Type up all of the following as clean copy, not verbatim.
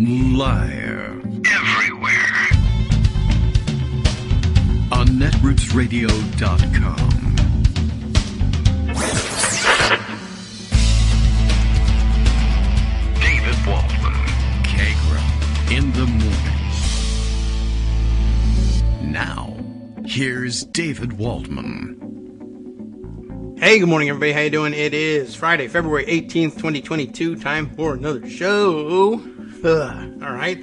Live. Everywhere. On netrootsradio.com. David Waldman. Kagro. In the morning. Now, here's David Waldman. Hey, good morning, everybody. How you doing? It is Friday, February 18th, 2022. Time for another show. All right.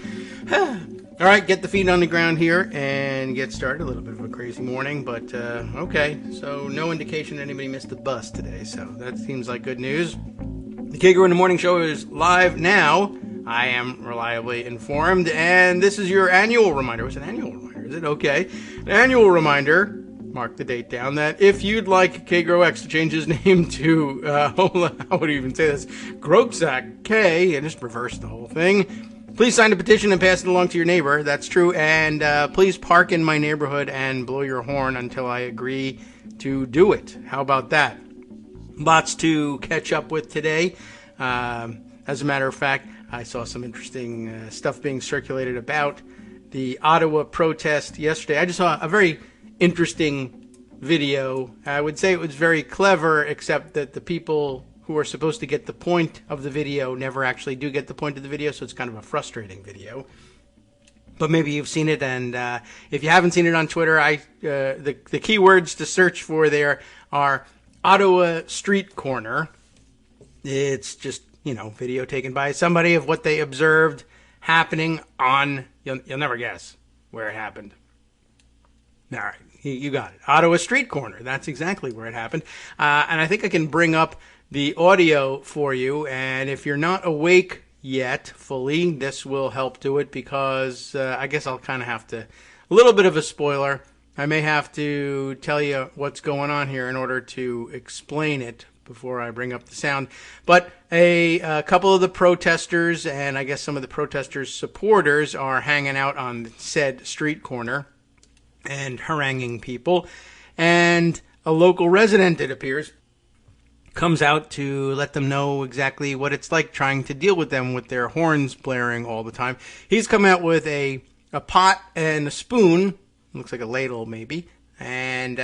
All right, get the feet on the ground here and get started. A little bit of a crazy morning, but okay. So no indication anybody missed the bus today, so that seems like good news. The Kagro in the Morning Show is live now. I am reliably informed, and this is your annual reminder. What's an annual reminder? Is it okay? An annual reminder. Mark the date down, that if you'd like Kagro X to change his name to, how would you even say this? Grokzak K, and just reverse the whole thing, please sign a petition and pass it along to your neighbor. That's true. And please park in my neighborhood and blow your horn until I agree to do it. How about that? Lots to catch up with today. As a matter of fact, I saw some interesting stuff being circulated about the Ottawa Protest yesterday. I just saw a very interesting video. I would say it was very clever, except that the people who are supposed to get the point of the video never actually do get the point of the video, so it's kind of a frustrating video. But maybe you've seen it, and if you haven't seen it on Twitter, the keywords to search for there are Ottawa Street Corner. It's just, video taken by somebody of what they observed happening on, you'll never guess where it happened. All right, you got it. Ottawa Street Corner. That's exactly where it happened. And I think I can bring up the audio for you. And if you're not awake yet fully, this will help do it, because I guess I'll kind of have to, a little bit of a spoiler. I may have to tell you what's going on here in order to explain it before I bring up the sound. But a couple of the protesters, and I guess some of the protesters' supporters, are hanging out on said street corner and haranguing people, and a local resident, it appears, comes out to let them know exactly what it's like trying to deal with them with their horns blaring all the time. He's come out with a pot and a spoon, looks like a ladle maybe, and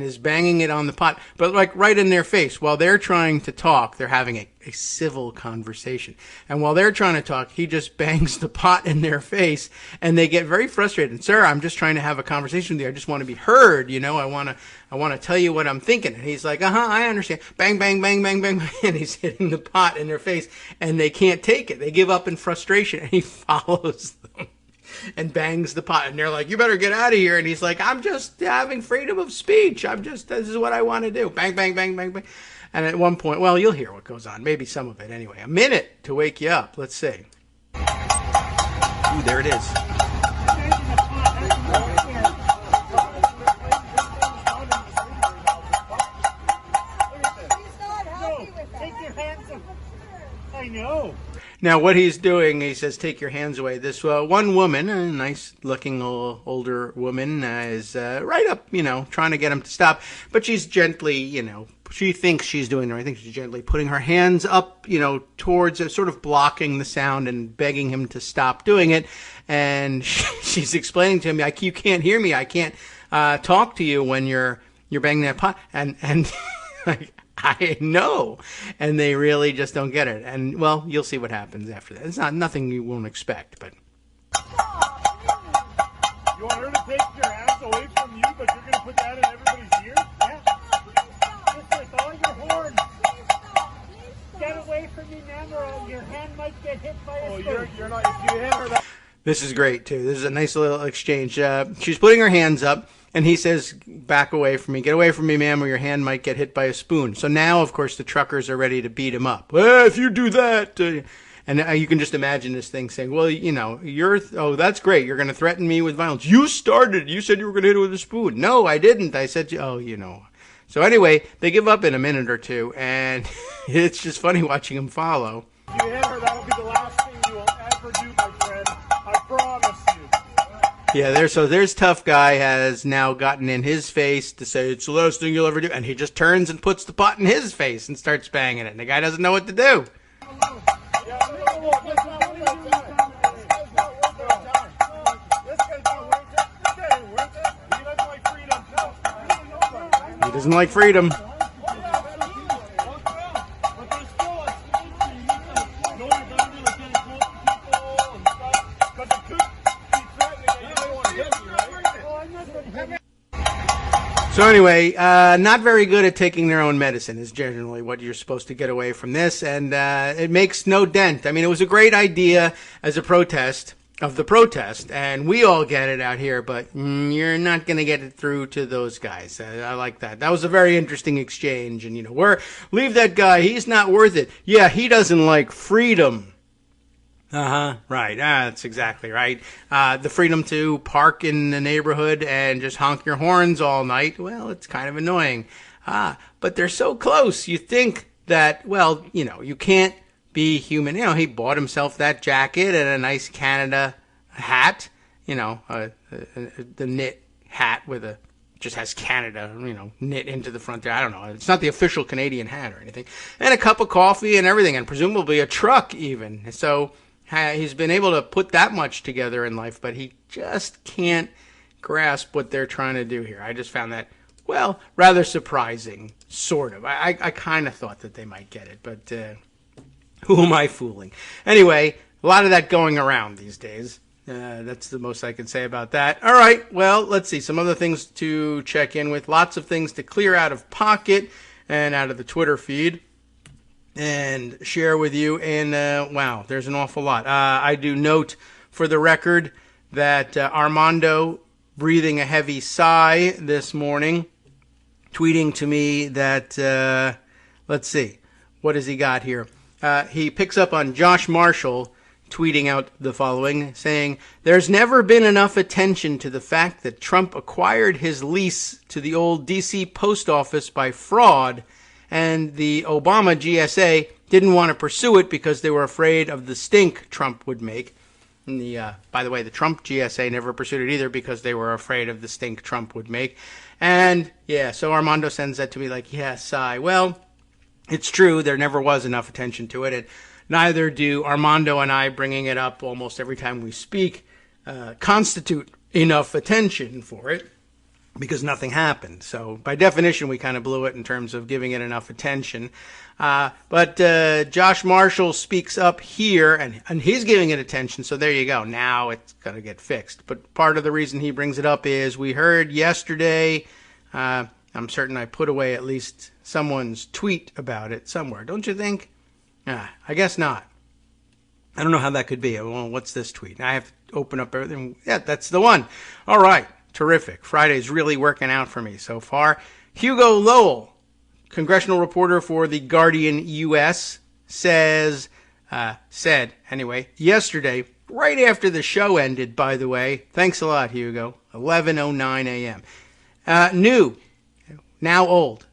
is banging it on the pot, but like right in their face. While they're trying to talk, they're having a civil conversation. And while they're trying to talk, he just bangs the pot in their face, and they get very frustrated. Sir, I'm just trying to have a conversation with you. I just want to be heard. I want to tell you what I'm thinking. And he's like, I understand. Bang, bang, bang, bang, bang, bang. And he's hitting the pot in their face, and they can't take it. They give up in frustration, and he follows them and bangs the pot, and they're like, you better get out of here. And he's like, I'm just having freedom of speech. this is what I want to do. Bang, bang, bang, bang, bang. And at one point, well, you'll hear what goes on, maybe some of it anyway. A minute to wake you up. Let's see. Ooh, there it is. I know. Now, what he's doing, he says, take your hands away. This one woman, a nice-looking older woman, is right up, trying to get him to stop. But she's gently, she thinks she's doing the right thing. She's gently putting her hands up, towards, sort of blocking the sound and begging him to stop doing it. And she's explaining to him, you can't hear me. I can't talk to you when you're banging that pot. And like, I know. And they really just don't get it. And, well, you'll see what happens after that. It's nothing you won't expect, but. You want her to take your hands away from you, but you're going to put that in everybody's ears? Yeah. Just with all your horns. Get away from me, ma'am, or your hand might get hit by a spoon. You're not, if you hit her that. This is great, too. This is a nice little exchange. She's putting her hands up, and he says, back away from me. Get away from me, ma'am, or your hand might get hit by a spoon. So now, of course, the truckers are ready to beat him up. Well, if you do that. And you can just imagine this thing saying, well, that's great. You're going to threaten me with violence. You started. You said you were going to hit it with a spoon. No, I didn't. I said, So anyway, they give up in a minute or two, and it's just funny watching him follow. If you hit her, that'll be the last thing you will ever do, my friend. I promise you. Yeah, there's tough guy has now gotten in his face to say it's the last thing you'll ever do, and he just turns and puts the pot in his face and starts banging it, and the guy doesn't know what to do. doesn't like freedom. So anyway, not very good at taking their own medicine is generally what you're supposed to get away from this, and it makes no dent. I mean, it was a great idea as a protest of the protest, and we all get it out here, but you're not going to get it through to those guys. I like that. That was a very interesting exchange, and leave that guy. He's not worth it. Yeah, he doesn't like freedom. Right. That's exactly right. The freedom to park in the neighborhood and just honk your horns all night, well, it's kind of annoying. But they're so close. You think that, well, you can't be human. He bought himself that jacket and a nice Canada hat, the knit hat with just has Canada, knit into the front there. I don't know. It's not the official Canadian hat or anything. And a cup of coffee and everything, and presumably a truck even. So he's been able to put that much together in life, but he just can't grasp what they're trying to do here. I just found that, well, rather surprising, sort of. I kind of thought that they might get it, but who am I fooling? Anyway, a lot of that going around these days. That's the most I can say about that. All right, well, let's see. Some other things to check in with. Lots of things to clear out of Pocket and out of the Twitter feed and share with you. And, wow, there's an awful lot. I do note for the record that Armando, breathing a heavy sigh this morning, tweeting to me that, let's see, what has he got here? He picks up on Josh Marshall tweeting out the following, saying, "There's never been enough attention to the fact that Trump acquired his lease to the old D.C. post office by fraud, and the Obama GSA didn't want to pursue it because they were afraid of the stink Trump would make." And by the way, the Trump GSA never pursued it either because they were afraid of the stink Trump would make. And, yeah, so Armando sends that to me like, yeah, sigh. Well, it's true. There never was enough attention to it. And neither do Armando and I bringing it up almost every time we speak constitute enough attention for it, because nothing happened. So by definition, we kind of blew it in terms of giving it enough attention. But Josh Marshall speaks up here, and he's giving it attention. So there you go. Now it's going to get fixed. But part of the reason he brings it up is we heard yesterday, I'm certain I put away at least someone's tweet about it somewhere. Don't you think? I guess not. I don't know how that could be. Well, what's this tweet? I have to open up everything. Yeah, that's the one. All right. Terrific. Friday's really working out for me so far. Hugo Lowell, congressional reporter for The Guardian U.S., said yesterday, right after the show ended, by the way. Thanks a lot, Hugo. 11:09 a.m. New, now old,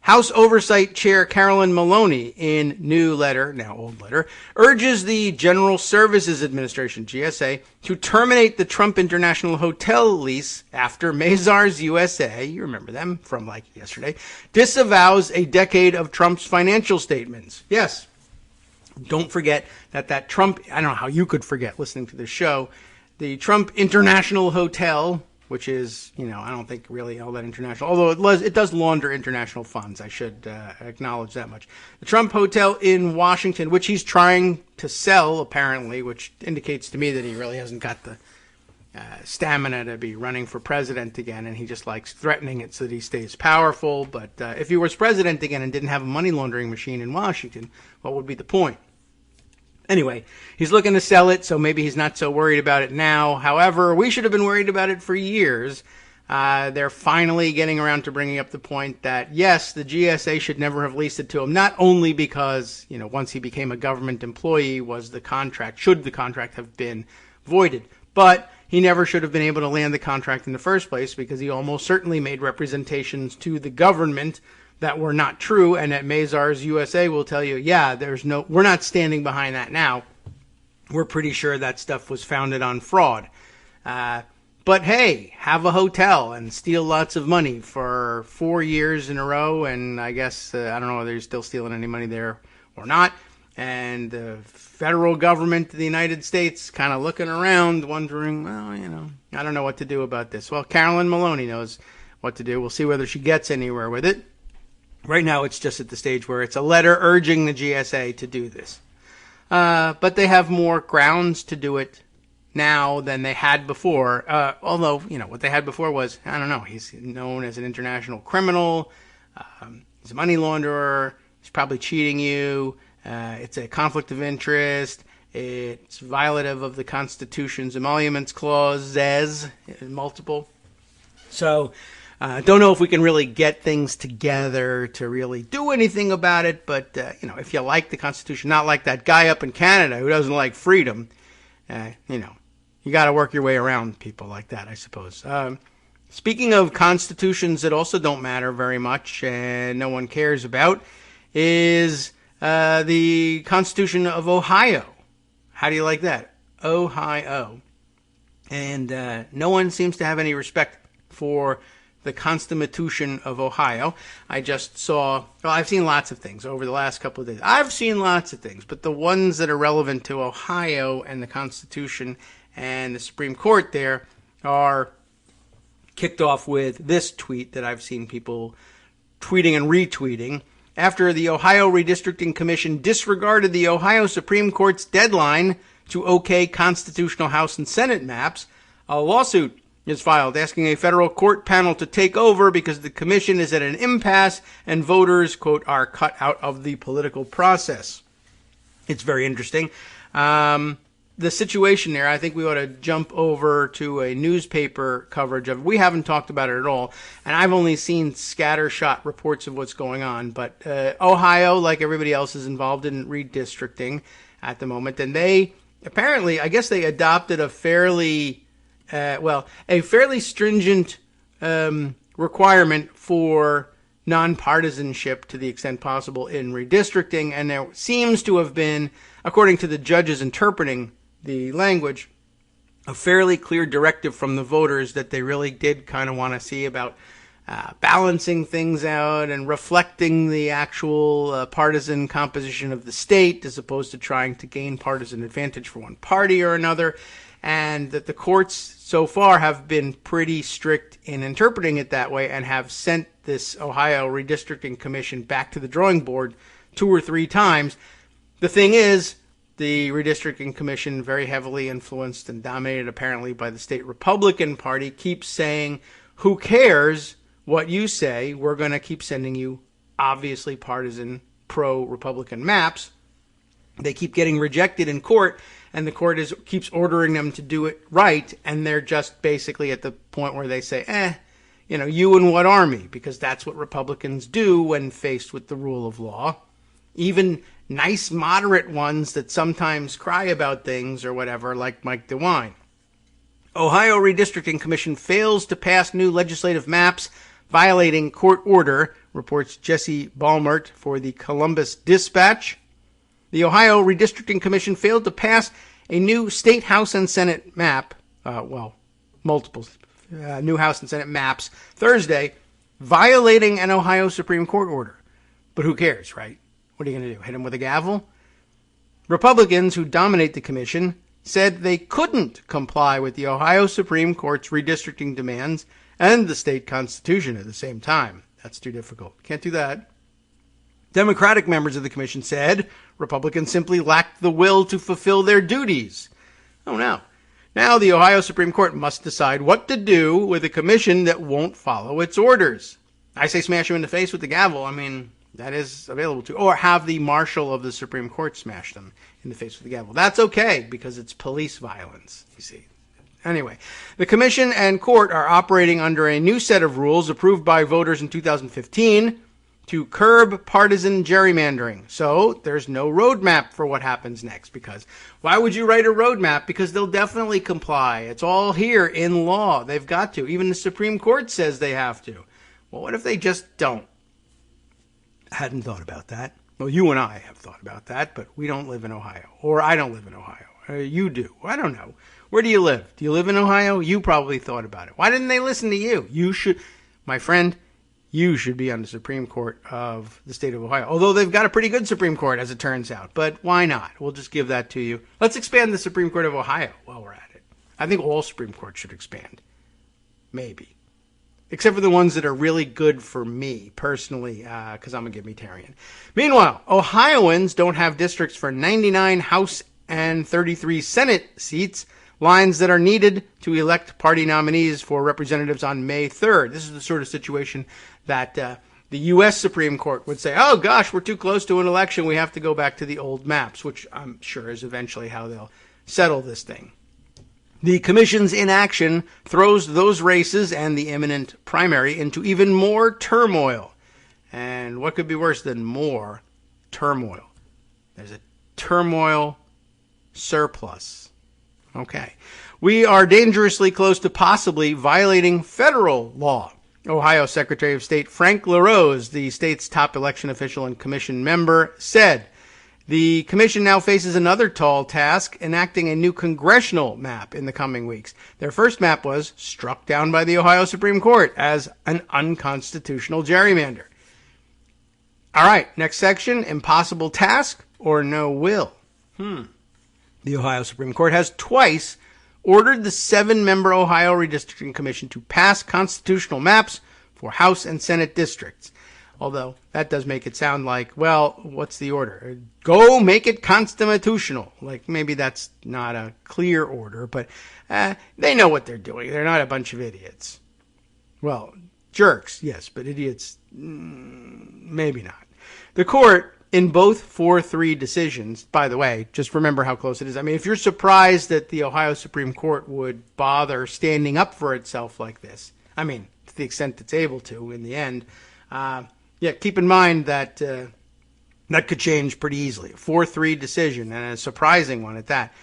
House Oversight Chair Carolyn Maloney, in new letter, now old letter, urges the General Services Administration, GSA, to terminate the Trump International Hotel lease after Mazars USA, you remember them from like yesterday, disavows a decade of Trump's financial statements. Yes, don't forget that Trump, I don't know how you could forget listening to this show, the Trump International Hotel, which is, I don't think really all that international, although it does launder international funds. I should acknowledge that much. The Trump Hotel in Washington, which he's trying to sell, apparently, which indicates to me that he really hasn't got the stamina to be running for president again, and he just likes threatening it so that he stays powerful. But if he was president again and didn't have a money laundering machine in Washington, what would be the point? Anyway, he's looking to sell it, so maybe he's not so worried about it now. However, we should have been worried about it for years. They're finally getting around to bringing up the point that, yes, the GSA should never have leased it to him, not only because, once he became a government employee should the contract have been voided, but he never should have been able to land the contract in the first place because he almost certainly made representations to the government that were not true, and at Mazars USA will tell you, yeah, we're not standing behind that now. We're pretty sure that stuff was founded on fraud. But hey, have a hotel and steal lots of money for 4 years in a row, and I guess, I don't know whether you're still stealing any money there or not, and the federal government of the United States kind of looking around, wondering, well, I don't know what to do about this. Well, Carolyn Maloney knows what to do. We'll see whether she gets anywhere with it. Right now, it's just at the stage where it's a letter urging the GSA to do this. But they have more grounds to do it now than they had before. Although, what they had before was, I don't know, he's known as an international criminal. He's a money launderer. He's probably cheating you. It's a conflict of interest. It's violative of the Constitution's emoluments clauses, multiple. So, don't know if we can really get things together to really do anything about it. But, if you like the Constitution, not like that guy up in Canada who doesn't like freedom, you got to work your way around people like that, I suppose. Speaking of constitutions that also don't matter very much and no one cares about, is the Constitution of Ohio. How do you like that? Ohio. And no one seems to have any respect for the Constitution of Ohio. I just saw, I've seen lots of things over the last couple of days. I've seen lots of things, but the ones that are relevant to Ohio and the Constitution and the Supreme Court there are kicked off with this tweet that I've seen people tweeting and retweeting. After the Ohio Redistricting Commission disregarded the Ohio Supreme Court's deadline to okay constitutional House and Senate maps, a lawsuit is filed asking a federal court panel to take over because the commission is at an impasse and voters, quote, are cut out of the political process. It's very interesting. The situation there, I think we ought to jump over to a newspaper coverage of it. We haven't talked about it at all, and I've only seen scattershot reports of what's going on. But Ohio, like everybody else, is involved in redistricting at the moment, and they apparently, I guess they adopted a fairly stringent requirement for nonpartisanship to the extent possible in redistricting, and there seems to have been, according to the judges interpreting the language, a fairly clear directive from the voters that they really did kind of want to see about balancing things out and reflecting the actual partisan composition of the state as opposed to trying to gain partisan advantage for one party or another, and that the courts so far have been pretty strict in interpreting it that way and have sent this Ohio Redistricting Commission back to the drawing board 2 or 3 times. The thing is, the Redistricting Commission, very heavily influenced and dominated apparently by the state Republican Party, keeps saying, who cares what you say? We're going to keep sending you obviously partisan pro-Republican maps. They keep getting rejected in court, and the court keeps ordering them to do it right, and they're just basically at the point where they say, you and what army? Because that's what Republicans do when faced with the rule of law. Even nice, moderate ones that sometimes cry about things or whatever, like Mike DeWine. Ohio Redistricting Commission fails to pass new legislative maps, violating court order, reports Jesse Balmert for the Columbus Dispatch. The Ohio Redistricting Commission failed to pass a new state House and Senate map, multiple new House and Senate maps Thursday, violating an Ohio Supreme Court order. But who cares, right? What are you going to do? Hit him with a gavel? Republicans who dominate the commission said they couldn't comply with the Ohio Supreme Court's redistricting demands and the state constitution at the same time. That's too difficult. Can't do that. Democratic members of the commission said Republicans simply lacked the will to fulfill their duties. Oh, no. Now the Ohio Supreme Court must decide what to do with a commission that won't follow its orders. I say smash him in the face with the gavel. I mean, that is available to. Or have the marshal of the Supreme Court smash them in the face with the gavel. That's okay because it's police violence, you see. Anyway, the commission and court are operating under a new set of rules approved by voters in 2015 to curb partisan gerrymandering. So there's no roadmap for what happens next, because why would you write a roadmap? Because they'll definitely comply. It's all here in law. They've got to. Even the Supreme Court says they have to. Well, what if they just don't? I hadn't thought about that. Well, you and I have thought about that, but we don't live in Ohio. Or I don't live in Ohio. You do. I don't know. Where do you live? Do you live in Ohio? You probably thought about it. Why didn't they listen to you? You should, my friend, you should be on the Supreme Court of the state of Ohio. Although they've got a pretty good Supreme Court, as it turns out. But why not? We'll just give that to you. Let's expand the Supreme Court of Ohio while we're at it. I think all Supreme Courts should expand. Maybe. except for the ones that are really good for me personally, because I'm a Gimitarian. Meanwhile, Ohioans don't have districts for 99 House and 33 Senate seats, lines that are needed to elect party nominees for representatives on May 3rd. This is the sort of situation that the U.S. Supreme Court would say, oh gosh, we're too close to an election, we have to go back to the old maps, which I'm sure is eventually how they'll settle this thing. The commission's inaction throws those races and the imminent primary into even more turmoil. And what could be worse than more turmoil? There's a turmoil surplus. Okay. We are dangerously close to possibly violating federal law. Ohio Secretary of State Frank LaRose, the state's top election official and commission member, said, the commission now faces another tall task, enacting a new congressional map in the coming weeks. Their first map was struck down by the Ohio Supreme Court as an unconstitutional gerrymander. All right, next section, impossible task or no will. The Ohio Supreme Court has twice ordered the 7-member Ohio Redistricting Commission to pass constitutional maps for House and Senate districts. Although that does make it sound like, well, what's the order? Go make it constitutional. Like maybe that's not a clear order, but they know what they're doing. They're not a bunch of idiots. Well, jerks, yes, but idiots, maybe not. The court, in both 4-3 decisions, by the way, just remember how close it is. I mean, if you're surprised that the Ohio Supreme Court would bother standing up for itself like this, I mean, to the extent it's able to in the end, yeah, keep in mind that that could change pretty easily. A 4-3 decision, and a surprising one at that.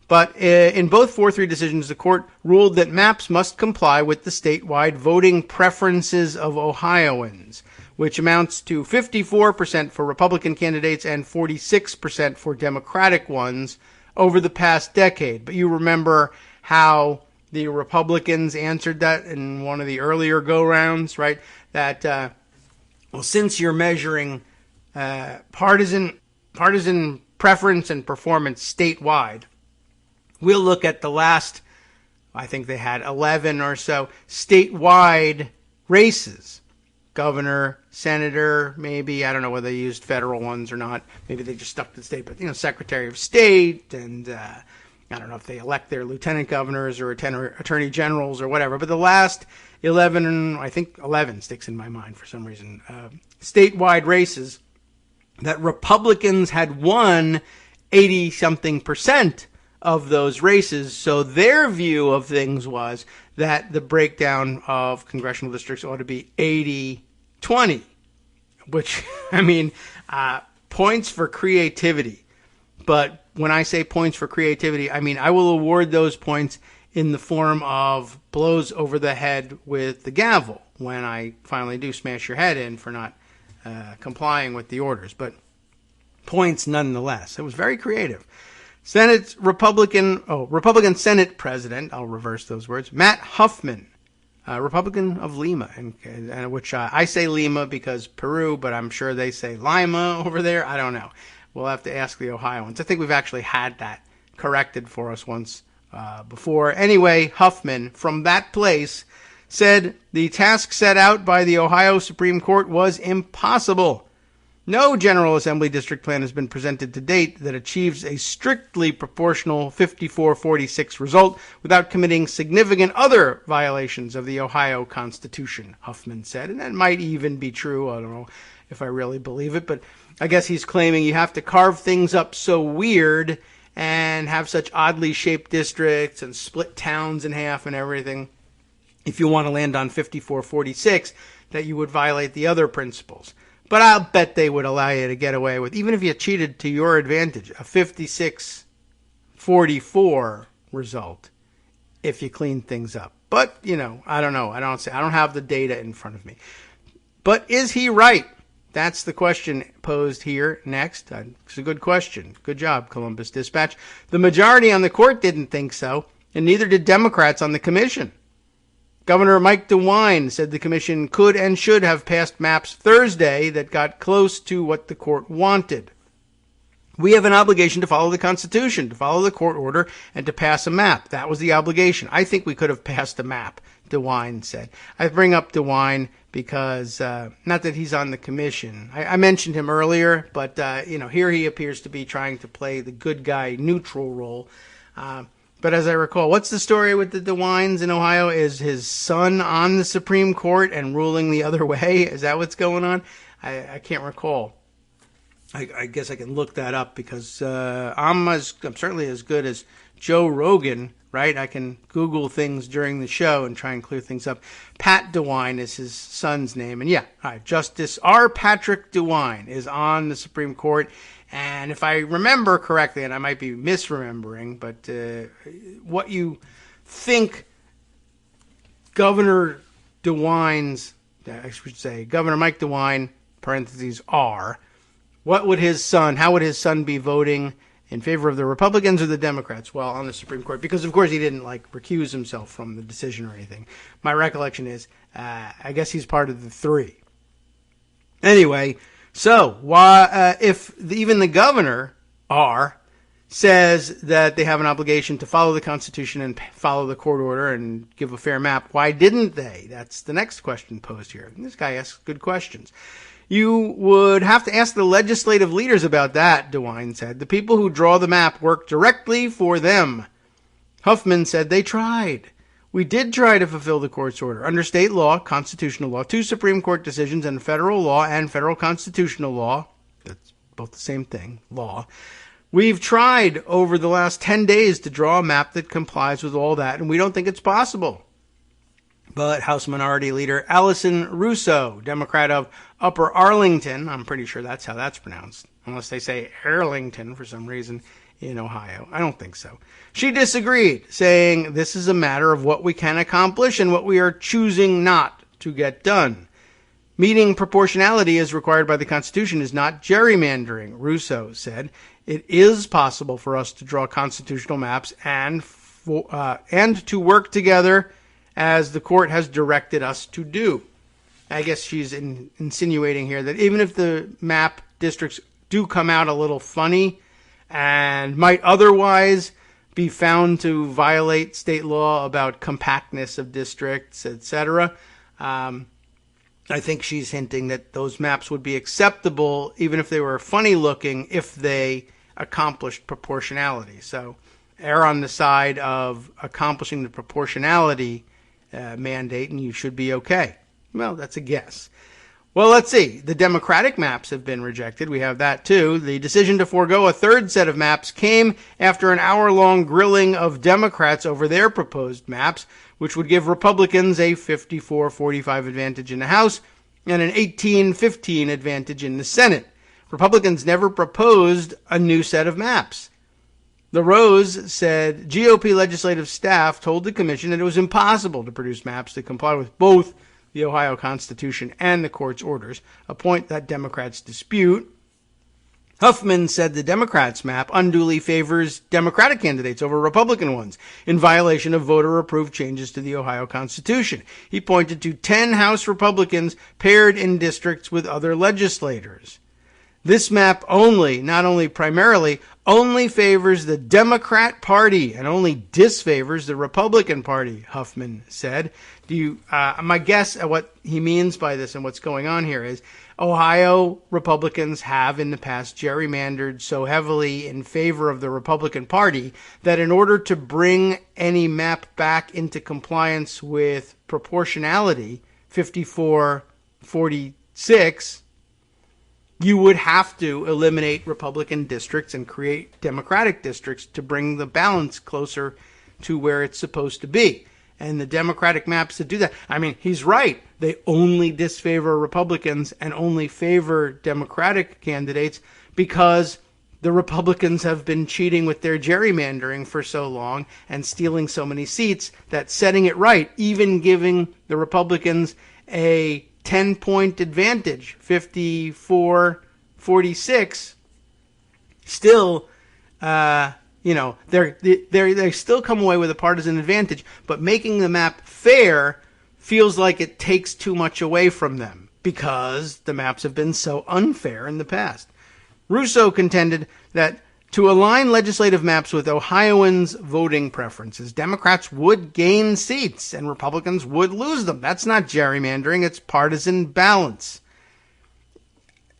But in both 4-3 decisions, the court ruled that maps must comply with the statewide voting preferences of Ohioans, which amounts to 54% for Republican candidates and 46% for Democratic ones over the past decade. But you remember how the Republicans answered that in one of the earlier go-rounds, right? That, well, since you're measuring partisan preference and performance statewide, we'll look at the last, I think they had 11 or so statewide races. Governor, senator, maybe, I don't know whether they used federal ones or not. Maybe they just stuck to the state, but, Secretary of State, and I don't know if they elect their lieutenant governors or attorney generals or whatever. But the last 11, I think 11 sticks in my mind for some reason, statewide races that Republicans had won 80-something% of those races. So their view of things was that the breakdown of congressional districts ought to be 80-20, which, I mean, points for creativity. But when I say points for creativity, I mean I will award those points in the form of blows over the head with the gavel when I finally do smash your head in for not complying with the orders. But points nonetheless. It was very creative. Republican Senate President, I'll reverse those words, Matt Huffman, Republican of Lima, and which I say Lima because Peru, but I'm sure they say Lima over there. I don't know. We'll have to ask the Ohioans. I think we've actually had that corrected for us once before. Anyway, Huffman, from that place, said the task set out by the Ohio Supreme Court was impossible. No General Assembly district plan has been presented to date that achieves a strictly proportional 54-46 result without committing significant other violations of the Ohio Constitution, Huffman said. And that might even be true. I don't know if I really believe it, but I guess he's claiming you have to carve things up so weird and have such oddly shaped districts and split towns in half and everything if you want to land on 54-46 that you would violate the other principles. But I'll bet they would allow you to get away with, even if you cheated to your advantage, a 56-44 result if you clean things up. But, I don't know. I don't have the data in front of me. But is he right? That's the question posed here next. It's a good question. Good job, Columbus Dispatch. The majority on the court didn't think so, and neither did Democrats on the commission. Governor Mike DeWine said the commission could and should have passed maps Thursday that got close to what the court wanted. We have an obligation to follow the Constitution, to follow the court order, and to pass a map. That was the obligation. I think we could have passed a map, DeWine said. I bring up DeWine because, not that he's on the commission. I mentioned him earlier, but, here he appears to be trying to play the good guy neutral role. But as I recall, what's the story with the DeWines in Ohio? Is his son on the Supreme Court and ruling the other way? Is that what's going on? I can't recall. I guess I can look that up because I'm certainly as good as Joe Rogan, right? I can Google things during the show and try and clear things up. Pat DeWine is his son's name. And yeah, Justice R. Patrick DeWine is on the Supreme Court. And if I remember correctly, and I might be misremembering, but what you think Governor DeWine's, I should say, Governor Mike DeWine, parentheses, are, how would his son be voting in favor of the Republicans or the Democrats? Well, on the Supreme Court, because of course he didn't recuse himself from the decision or anything. My recollection is, I guess he's part of the three. Anyway, so if even the governor says that they have an obligation to follow the Constitution and follow the court order and give a fair map, why didn't they? That's the next question posed here. And this guy asks good questions. You would have to ask the legislative leaders about that, DeWine said. The people who draw the map work directly for them. Huffman said they tried. We did try to fulfill the court's order. Under state law, constitutional law, 2 Supreme Court decisions, and federal law and federal constitutional law, that's both the same thing, law, we've tried over the last 10 days to draw a map that complies with all that, and we don't think it's possible. But House Minority Leader Allison Russo, Democrat of Upper Arlington, I'm pretty sure that's how that's pronounced, unless they say Arlington for some reason in Ohio. I don't think so. She disagreed, saying this is a matter of what we can accomplish and what we are choosing not to get done. Meeting proportionality as required by the Constitution is not gerrymandering, Russo said. It is possible for us to draw constitutional maps and to work together as the court has directed us to do. I guess she's insinuating here that even if the map districts do come out a little funny and might otherwise be found to violate state law about compactness of districts, etc., I think she's hinting that those maps would be acceptable even if they were funny looking if they accomplished proportionality. So err on the side of accomplishing the proportionality mandate, and you should be okay. Well, that's a guess. Well, let's see. The Democratic maps have been rejected. We have that too. The decision to forego a third set of maps came after an hour-long grilling of Democrats over their proposed maps, which would give Republicans a 54-45 advantage in the House and an 18-15 advantage in the Senate. Republicans never proposed a new set of maps. The Rose said GOP legislative staff told the commission that it was impossible to produce maps that comply with both the Ohio Constitution and the court's orders, a point that Democrats dispute. Huffman said the Democrats' map unduly favors Democratic candidates over Republican ones, in violation of voter-approved changes to the Ohio Constitution. He pointed to 10 House Republicans paired in districts with other legislators. This map primarily favors the Democrat Party and only disfavors the Republican Party, Huffman said. My guess at what he means by this and what's going on here is Ohio Republicans have in the past gerrymandered so heavily in favor of the Republican Party that in order to bring any map back into compliance with proportionality, 54-46, you would have to eliminate Republican districts and create Democratic districts to bring the balance closer to where it's supposed to be. And the Democratic maps that do that, I mean, he's right. They only disfavor Republicans and only favor Democratic candidates because the Republicans have been cheating with their gerrymandering for so long and stealing so many seats that setting it right, even giving the Republicans a 10-point advantage, 54-46, still, they still come away with a partisan advantage, but making the map fair feels like it takes too much away from them because the maps have been so unfair in the past. Russo contended that to align legislative maps with Ohioans' voting preferences, Democrats would gain seats and Republicans would lose them. That's not gerrymandering, it's partisan balance.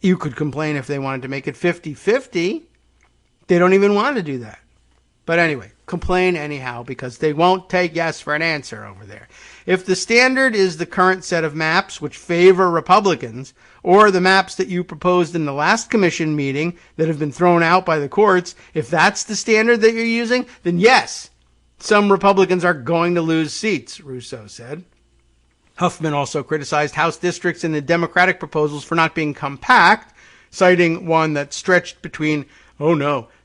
You could complain if they wanted to make it 50-50. They don't even want to do that. But anyway, complain anyhow because they won't take yes for an answer over there. If the standard is the current set of maps which favor Republicans, or the maps that you proposed in the last commission meeting that have been thrown out by the courts, if that's the standard that you're using, then yes, some Republicans are going to lose seats, Russo said. Huffman also criticized House districts in the Democratic proposals for not being compact, citing one that stretched between,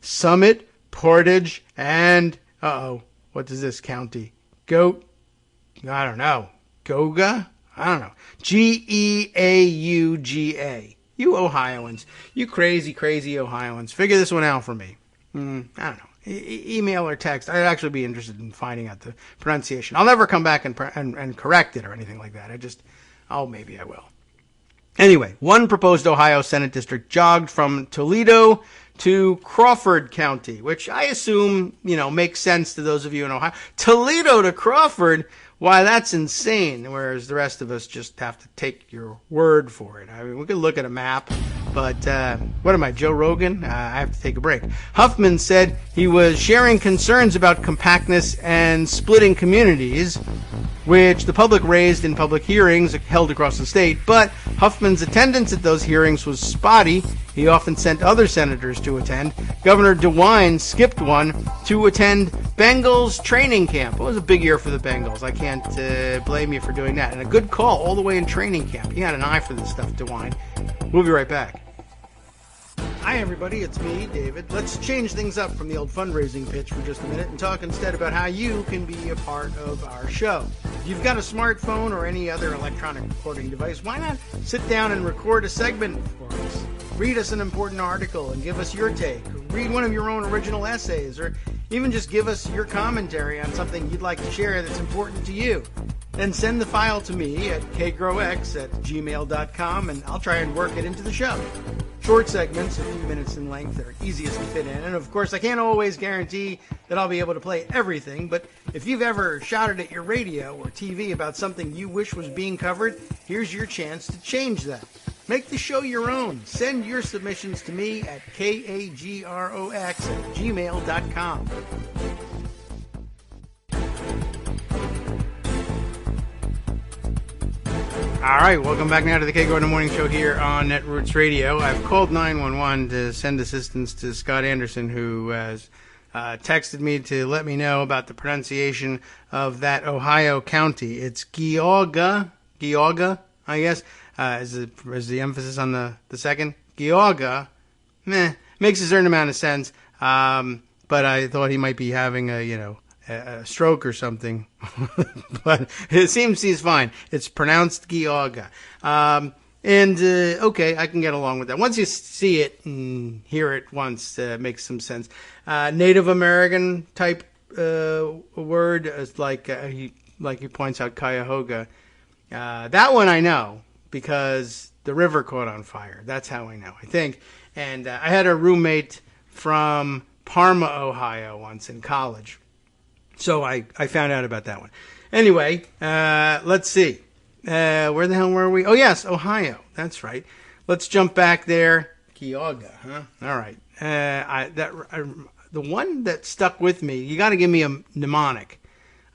Summit, Portage, and, what is this county? Goga? I don't know. Geauga. You Ohioans. You crazy, crazy Ohioans. Figure this one out for me. I don't know. Email or text. I'd actually be interested in finding out the pronunciation. I'll never come back and correct it or anything like that. Maybe I will. Anyway, one proposed Ohio Senate district jogged from Toledo to Crawford County, which I assume, makes sense to those of you in Ohio. Toledo to Crawford? Why, that's insane, whereas the rest of us just have to take your word for it. I mean, we could look at a map, but what am I, Joe Rogan? I have to take a break. Huffman said he was sharing concerns about compactness and splitting communities, which the public raised in public hearings held across the state, but Huffman's attendance at those hearings was spotty. He often sent other senators to attend. Governor DeWine skipped one to attend Bengals training camp. It was a big year for the Bengals. I can't blame you for doing that. And a good call all the way in training camp. He had an eye for this stuff, DeWine. We'll be right back. Hi, everybody. It's me, David. Let's change things up from the old fundraising pitch for just a minute and talk instead about how you can be a part of our show. If you've got a smartphone or any other electronic recording device, why not sit down and record a segment for us? Read us an important article and give us your take. Read one of your own original essays, or even just give us your commentary on something you'd like to share that's important to you. Then send the file to me at kagrox@gmail.com, and I'll try and work it into the show. Short segments, a few minutes in length, that are easiest to fit in. And of course, I can't always guarantee that I'll be able to play everything, but if you've ever shouted at your radio or TV about something you wish was being covered, here's your chance to change that. Make the show your own. Send your submissions to me at kagrox@gmail.com. All right, welcome back now to the Kagro in the Morning Show here on Netroots Radio. I've called 911 to send assistance to Scott Anderson, who has texted me to let me know about the pronunciation of that Ohio county. It's Geauga, I guess. Is the emphasis on the second? Geauga, makes a certain amount of sense, but I thought he might be having a stroke or something. But it seems he's fine. It's pronounced Geauga. Okay, I can get along with that. Once you see it and hear it once, it makes some sense. Native American type word is like he points out, Cuyahoga. That one I know, because the river caught on fire. That's how I know, I think. And I had a roommate from Parma, Ohio once in college. So I found out about that one. Anyway, let's see. Where the hell were we? Oh, yes, Ohio. That's right. Let's jump back there. Geauga, huh? All right. The one that stuck with me, you got to give me a mnemonic.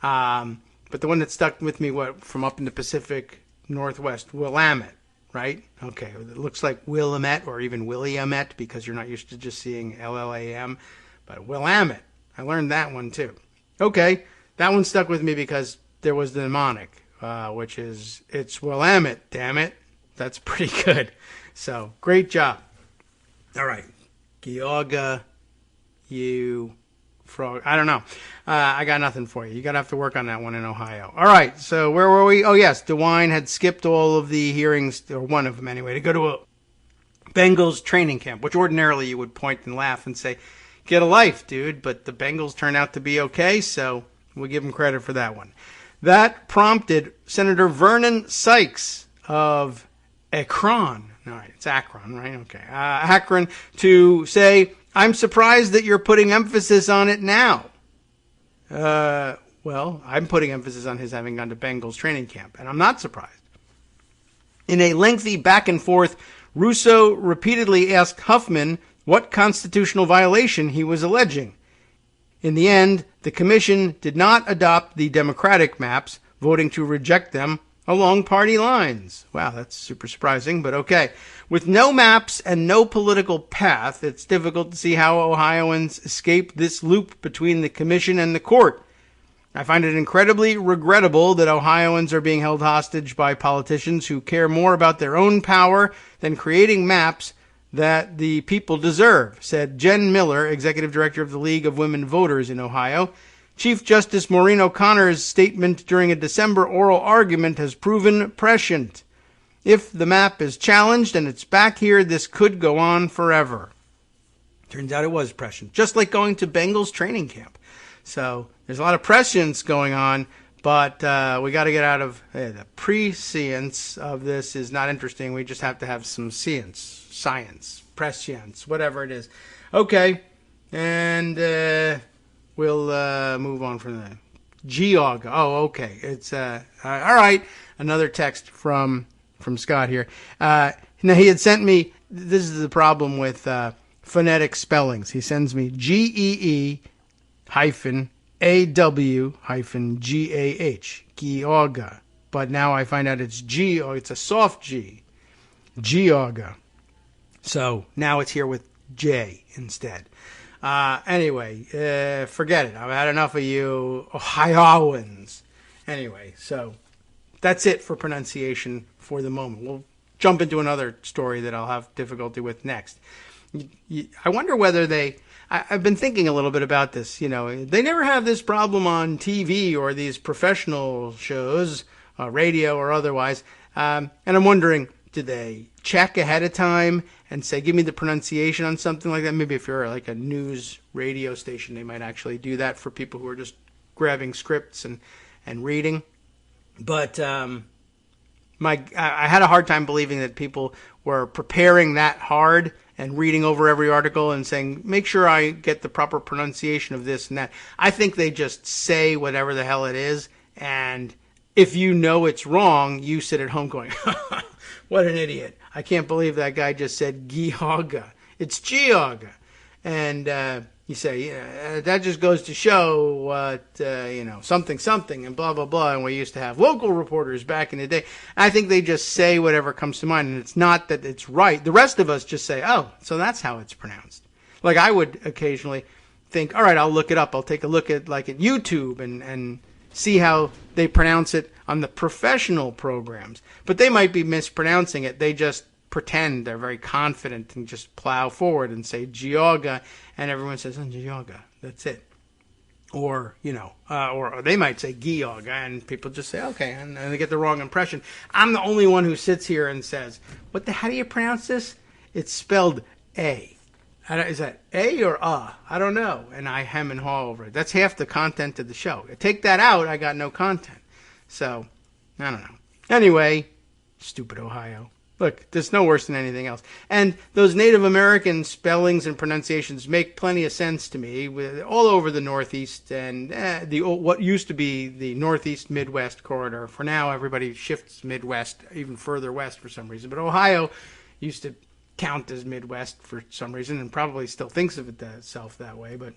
But the one that stuck with me, from up in the Pacific Northwest, Willamette, right? Okay, it looks like Willamette or even Williamette because you're not used to just seeing LLAM. But Willamette, I learned that one too. Okay, that one stuck with me because there was the mnemonic, which is, it's Willamette, damn it. That's pretty good. So, great job. All right, Geauga, you frog. I don't know. I got nothing for you. You're going to have to work on that one in Ohio. All right, so where were we? Oh, yes, DeWine had skipped all of the hearings, or one of them anyway, to go to a Bengals training camp, which ordinarily you would point and laugh and say, get a life, dude. But the Bengals turned out to be okay, so we'll give them credit for that one. That prompted Senator Vernon Sykes of Akron, All right, it's Akron, right? Okay. Akron to say, I'm surprised that you're putting emphasis on it now. Well, I'm putting emphasis on his having gone to Bengals training camp, and I'm not surprised. In a lengthy back and forth, Russo repeatedly asked Huffman what constitutional violation he was alleging. In the end, the commission did not adopt the Democratic maps, voting to reject them along party lines. Wow, that's super surprising, but okay. With no maps and no political path, it's difficult to see how Ohioans escape this loop between the commission and the court. I find it incredibly regrettable that Ohioans are being held hostage by politicians who care more about their own power than creating maps that the people deserve, said Jen Miller, executive director of the League of Women Voters in Ohio. Chief Justice Maureen O'Connor's statement during a December oral argument has proven prescient. If the map is challenged and it's back here, this could go on forever. Turns out it was prescient, just like going to Bengals training camp. So there's a lot of prescience going on, but we got to get out of the prescience of this is not interesting. We just have to have some science, prescience, whatever it is. Okay, and we'll move on from that. Geog. Oh, okay. It's all right. Another text from Scott here. Now he had sent me. This is the problem with phonetic spellings. He sends me GEE hyphen AW hyphen GAH, Geauga. But now I find out it's G, or it's a soft G, Geauga. So now it's here with J instead. Anyway, forget it. I've had enough of you Ohioans. Anyway, so that's it for pronunciation for the moment. We'll jump into another story that I'll have difficulty with next. I wonder whether I've been thinking a little bit about this. You know, they never have this problem on TV or these professional shows, radio or otherwise. And I'm wondering, do they check ahead of time and say, give me the pronunciation on something like that? Maybe if you're like a news radio station, they might actually do that for people who are just grabbing scripts and reading. But I had a hard time believing that people were preparing that hard and reading over every article and saying, make sure I get the proper pronunciation of this and that. I think they just say whatever the hell it is, and if you know it's wrong, you sit at home going, what an idiot. I can't believe that guy just said Geauga. It's Geauga. And you say, yeah, that just goes to show what, something and blah, blah, blah. And we used to have local reporters back in the day. I think they just say whatever comes to mind. And it's not that it's right. The rest of us just say, oh, so that's how it's pronounced. Like I would occasionally think, all right, I'll look it up. I'll take a look at YouTube and see how they pronounce it on the professional programs. But they might be mispronouncing it. They just pretend they're very confident and just plow forward and say Geauga, and everyone says Geauga. That's it. Or or they might say Geauga, and people just say okay, and they get the wrong impression. I'm the only one who sits here and says, how do you pronounce this? It's spelled A. Is that A or I don't know, and I hem and haw over it. That's half the content of the show. Take that out, I got no content. So I don't know. Anyway, stupid Ohio. Look, there's no worse than anything else. And those Native American spellings and pronunciations make plenty of sense to me. All over the Northeast and what used to be the Northeast Midwest corridor. For now, everybody shifts Midwest even further west for some reason. But Ohio used to count as Midwest for some reason and probably still thinks of itself that way. But,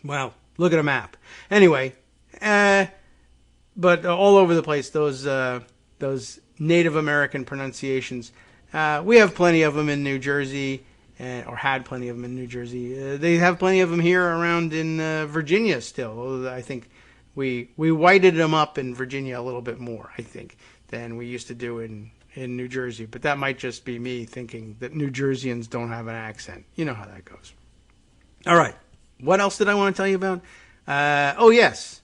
well, look at a map. Anyway, but all over the place, those Native American pronunciations. We have plenty of them in New Jersey, or had plenty of them in New Jersey. They have plenty of them here around in Virginia still. Although I think we whited them up in Virginia a little bit more, I think, than we used to do in New Jersey. But that might just be me thinking that New Jerseyans don't have an accent. You know how that goes. All right. What else did I want to tell you about? Oh, yes.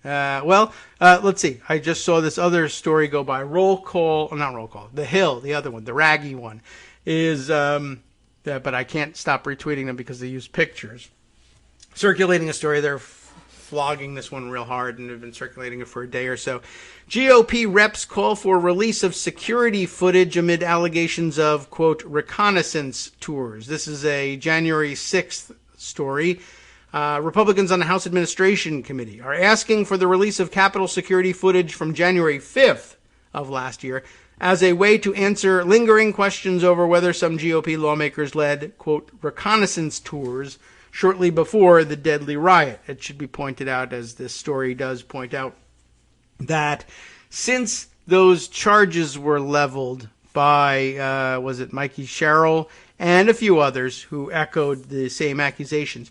Let's see. I just saw this other story go by. Not Roll Call. The Hill, the other one, the raggy one, is, but I can't stop retweeting them because they use pictures. Circulating a story. There are flogging this one real hard and have been circulating it for a day or so. GOP reps call for release of security footage amid allegations of, quote, reconnaissance tours. This is a January 6th story. Republicans on the House Administration Committee are asking for the release of Capitol security footage from January 5th of last year as a way to answer lingering questions over whether some GOP lawmakers led, quote, reconnaissance tours shortly before the deadly riot. It should be pointed out, as this story does point out, that since those charges were leveled by, was it Mikey Sherrill and a few others who echoed the same accusations,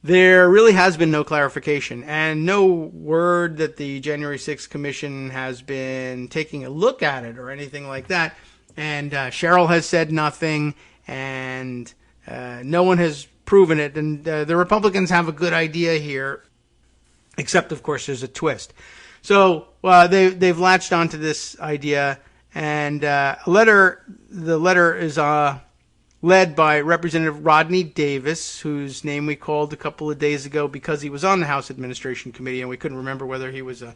there really has been no clarification and no word that the January 6th Commission has been taking a look at it or anything like that. And Sherrill has said nothing, and no one has proven it. And the Republicans have a good idea here, except, of course, there's a twist. So they've latched onto this idea, and the letter is led by Representative Rodney Davis, whose name we called a couple of days ago because he was on the House Administration Committee and we couldn't remember whether he was a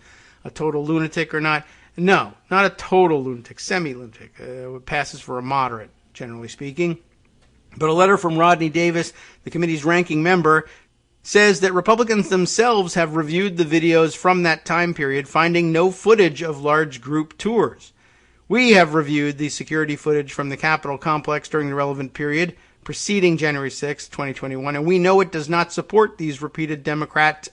total lunatic or not. No, not a total lunatic, semi-lunatic. Passes for a moderate, generally speaking. But a letter from Rodney Davis, the committee's ranking member, says that Republicans themselves have reviewed the videos from that time period, finding no footage of large group tours. We have reviewed the security footage from the Capitol complex during the relevant period preceding January 6, 2021, and we know it does not support these repeated Democrat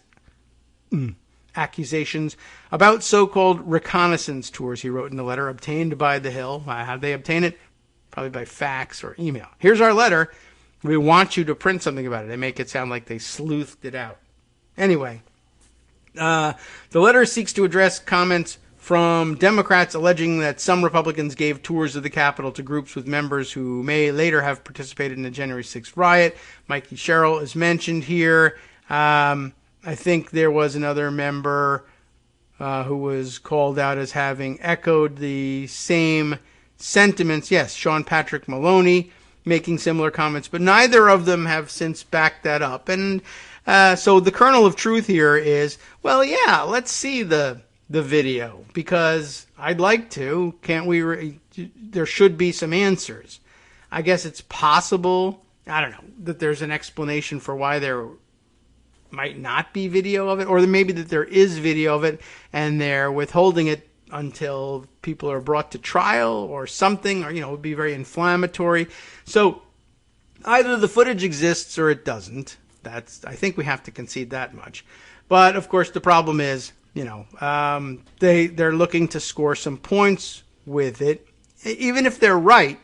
accusations about so-called reconnaissance tours, he wrote in the letter, obtained by The Hill. How'd they obtain it? Probably by fax or email. Here's our letter. We want you to print something about it. They make it sound like they sleuthed it out. Anyway, the letter seeks to address comments from Democrats alleging that some Republicans gave tours of the Capitol to groups with members who may later have participated in the January 6th riot. Mikey Sherrill is mentioned here. I think there was another member who was called out as having echoed the same sentiments. Yes, Sean Patrick Maloney making similar comments, but neither of them have since backed that up. And so the kernel of truth here is, well, yeah, let's see the video, because I'd like to. Can't we? There should be some answers. I guess it's possible, I don't know, that there's an explanation for why there might not be video of it, or maybe that there is video of it and they're withholding it until people are brought to trial or something, or, it would be very inflammatory. So either the footage exists or it doesn't. I think we have to concede that much. But of course the problem is, they're looking to score some points with it. Even if they're right,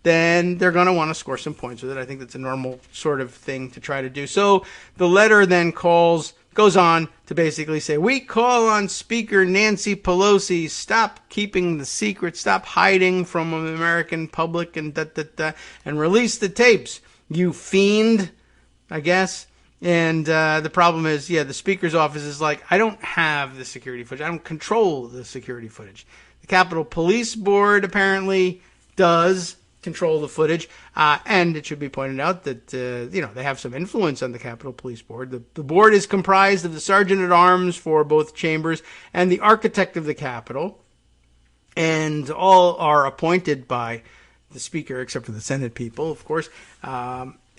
then they're going to want to score some points with it. I think that's a normal sort of thing to try to do. So the letter then goes on to basically say, we call on Speaker Nancy Pelosi, stop keeping the secret, stop hiding from the American public, and and release the tapes, you fiend, I guess. And the problem is, the Speaker's office is like, I don't have the security footage. I don't control the security footage. The Capitol Police Board apparently does control the footage. And it should be pointed out that, they have some influence on the Capitol Police Board. The board is comprised of the Sergeant at Arms for both chambers and the architect of the Capitol. And all are appointed by the Speaker, except for the Senate people, of course.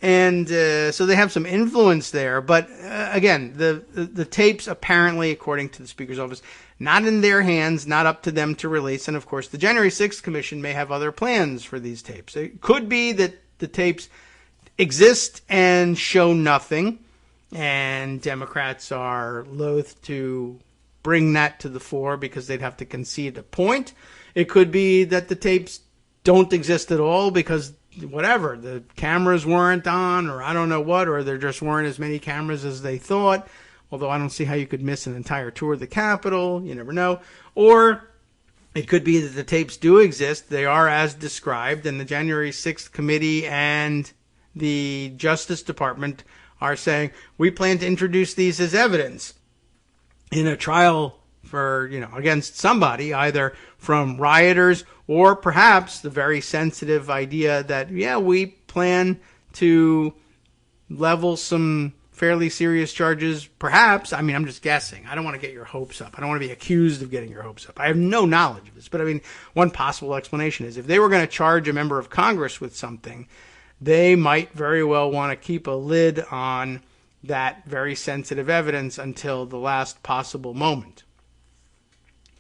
And so they have some influence there. But again, the tapes apparently, according to the Speaker's office, not in their hands, not up to them to release. And of course, the January 6th Commission may have other plans for these tapes. It could be that the tapes exist and show nothing, and Democrats are loath to bring that to the fore because they'd have to concede a point. It could be that the tapes don't exist at all because whatever, the cameras weren't on, or I don't know what, or there just weren't as many cameras as they thought, although I don't see how you could miss an entire tour of the Capitol. You never know. Or it could be that the tapes do exist. They are as described, and the January 6th committee and the Justice Department are saying, we plan to introduce these as evidence in a trial for, against somebody, either from rioters or perhaps the very sensitive idea that, we plan to level some fairly serious charges, perhaps. I mean, I'm just guessing. I don't want to get your hopes up. I don't want to be accused of getting your hopes up. I have no knowledge of this. But I mean, one possible explanation is if they were going to charge a member of Congress with something, they might very well want to keep a lid on that very sensitive evidence until the last possible moment.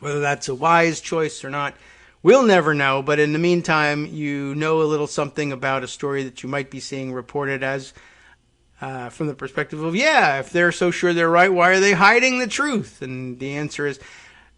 Whether that's a wise choice or not, we'll never know. But in the meantime, you know a little something about a story that you might be seeing reported as from the perspective of, if they're so sure they're right, why are they hiding the truth? And the answer is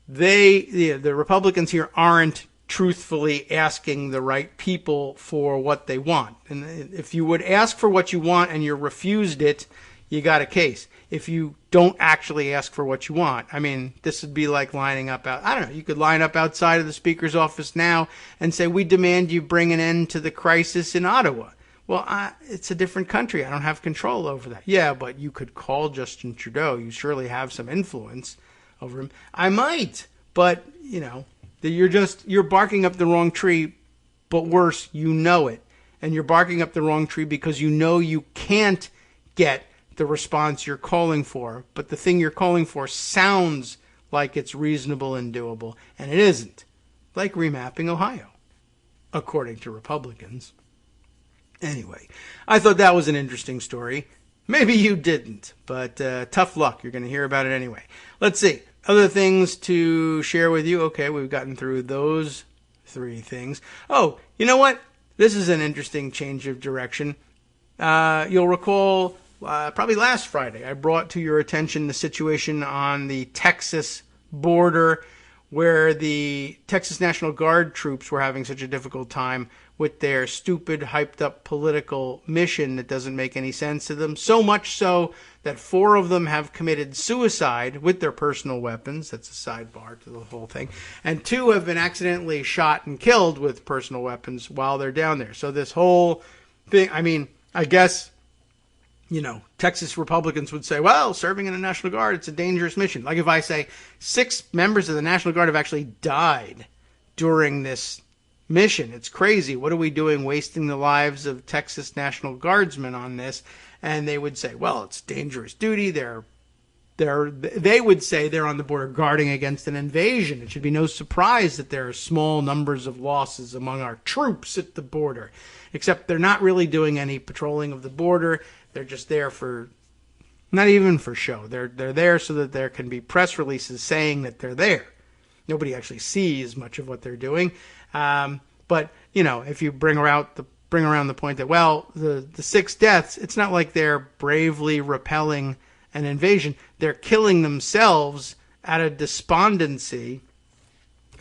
the Republicans here aren't truthfully asking the right people for what they want. And if you would ask for what you want and you're refused it, you got a case. If you don't actually ask for what you want, I mean, this would be like lining up you could line up outside of the Speaker's office now and say, we demand you bring an end to the crisis in Ottawa. Well, it's a different country. I don't have control over that. Yeah, but you could call Justin Trudeau. You surely have some influence over him. I might, but, you're barking up the wrong tree, but worse, you know it. And you're barking up the wrong tree because you know you can't get the response you're calling for, but the thing you're calling for sounds like it's reasonable and doable, and it isn't. Like remapping Ohio, according to Republicans. Anyway, I thought that was an interesting story. Maybe you didn't, but tough luck. You're going to hear about it anyway. Let's see. Other things to share with you. Okay, we've gotten through those 3 things. Oh, you know what? This is an interesting change of direction. You'll recall probably last Friday, I brought to your attention the situation on the Texas border where the Texas National Guard troops were having such a difficult time with their stupid, hyped-up political mission that doesn't make any sense to them. So much so that 4 of them have committed suicide with their personal weapons. That's a sidebar to the whole thing. And 2 have been accidentally shot and killed with personal weapons while they're down there. So this whole thing, I mean, I guess, Texas Republicans would say, well, serving in the National Guard, it's a dangerous mission. Like if I say 6 members of the National Guard have actually died during this mission. It's crazy. What are we doing wasting the lives of Texas National Guardsmen on this? And they would say, well, it's dangerous duty. They would say they're on the border guarding against an invasion. It should be no surprise that there are small numbers of losses among our troops at the border, except they're not really doing any patrolling of the border. They're just there not even for show. They're there so that there can be press releases saying that they're there. Nobody actually sees much of what they're doing. But if you bring around the point that, well, the 6 deaths, it's not like they're bravely repelling an invasion. They're killing themselves out of despondency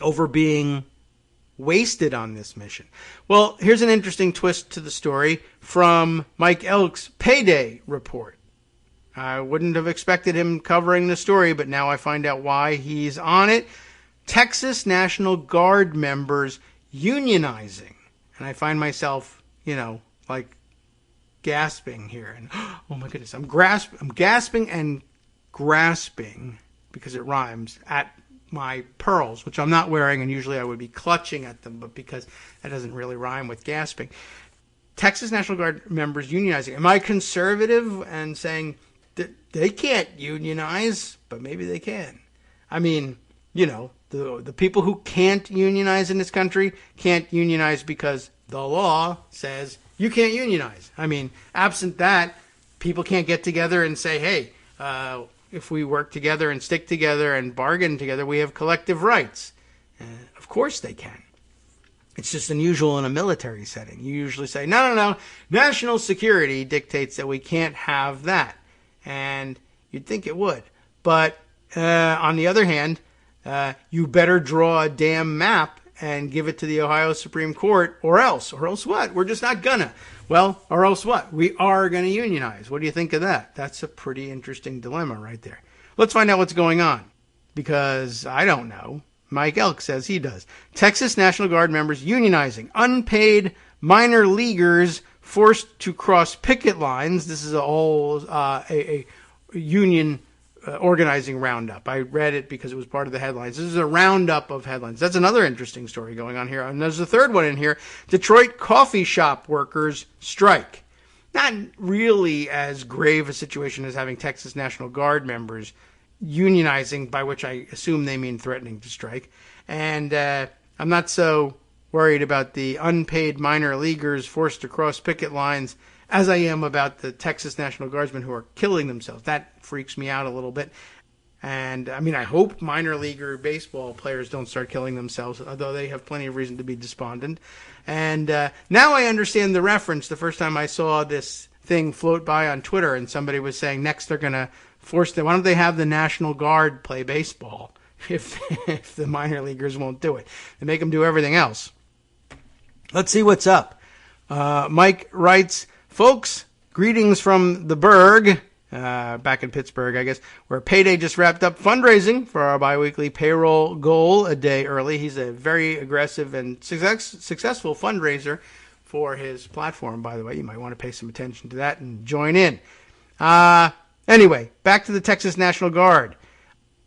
over being wasted on this mission. Well, here's an interesting twist to the story from Mike Elk's payday report. I wouldn't have expected him covering the story, but now I find out why he's on it. Texas National Guard members unionizing. And I find myself, like gasping here. And oh my goodness, I'm gasping and grasping, because it rhymes, at my pearls, which I'm not wearing, and usually I would be clutching at them, but because that doesn't really rhyme with gasping. Texas National Guard members unionizing. Am I conservative and saying that they can't unionize, but maybe they can? I mean, the people who can't unionize in this country can't unionize because the law says you can't unionize. I mean, absent that, people can't get together and say, hey, if we work together and stick together and bargain together, we have collective rights. Of course they can. It's just unusual in a military setting. You usually say, no, national security dictates that we can't have that. And you'd think it would. But on the other hand, you better draw a damn map and give it to the Ohio Supreme Court, or else what? We're just not gonna. Well, or else what? We are going to unionize. What do you think of that? That's a pretty interesting dilemma right there. Let's find out what's going on, because I don't know. Mike Elk says he does. Texas National Guard members unionizing. Unpaid minor leaguers forced to cross picket lines. This is a union organizing roundup. I read it because it was part of the headlines. This is a roundup of headlines. That's another interesting story going on here. And there's a third one in here. Detroit coffee shop workers strike. Now, not really as grave a situation as having Texas National Guard members unionizing, by which I assume they mean threatening to strike. And I'm not so worried about the unpaid minor leaguers forced to cross picket lines as I am about the Texas National Guardsmen who are killing themselves. That freaks me out a little bit. And, I mean, I hope minor leaguer baseball players don't start killing themselves, although they have plenty of reason to be despondent. And now I understand the reference. The first time I saw this thing float by on Twitter, and somebody was saying next they're going to force them. Why don't they have the National Guard play baseball if the minor leaguers won't do it? They make them do everything else. Let's see what's up. Mike writes, folks, greetings from the Berg. Back in Pittsburgh, I guess, where Payday just wrapped up fundraising for our biweekly payroll goal a day early. He's a very aggressive and successful fundraiser for his platform, by the way. You might want to pay some attention to that and join in. Anyway, back to the Texas National Guard.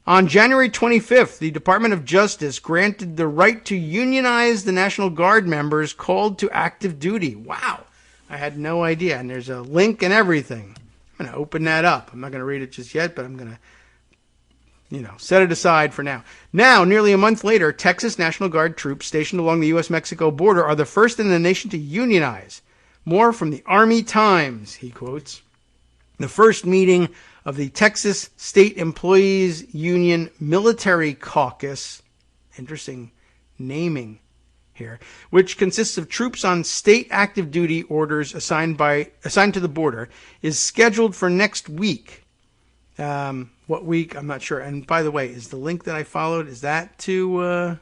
On January 25th, the Department of Justice granted the right to unionize the National Guard members called to active duty. Wow, I had no idea, and there's a link and everything. I'm going to open that up. I'm not going to read it just yet, but I'm going to, set it aside for now. Now, nearly a month later, Texas National Guard troops stationed along the U.S.-Mexico border are the first in the nation to unionize. More from the Army Times, he quotes. The first meeting of the Texas State Employees Union Military Caucus, interesting naming here, which consists of troops on state active duty orders assigned to the border, is scheduled for next week. What week? I'm not sure. And by the way, is the link that I followed, is that to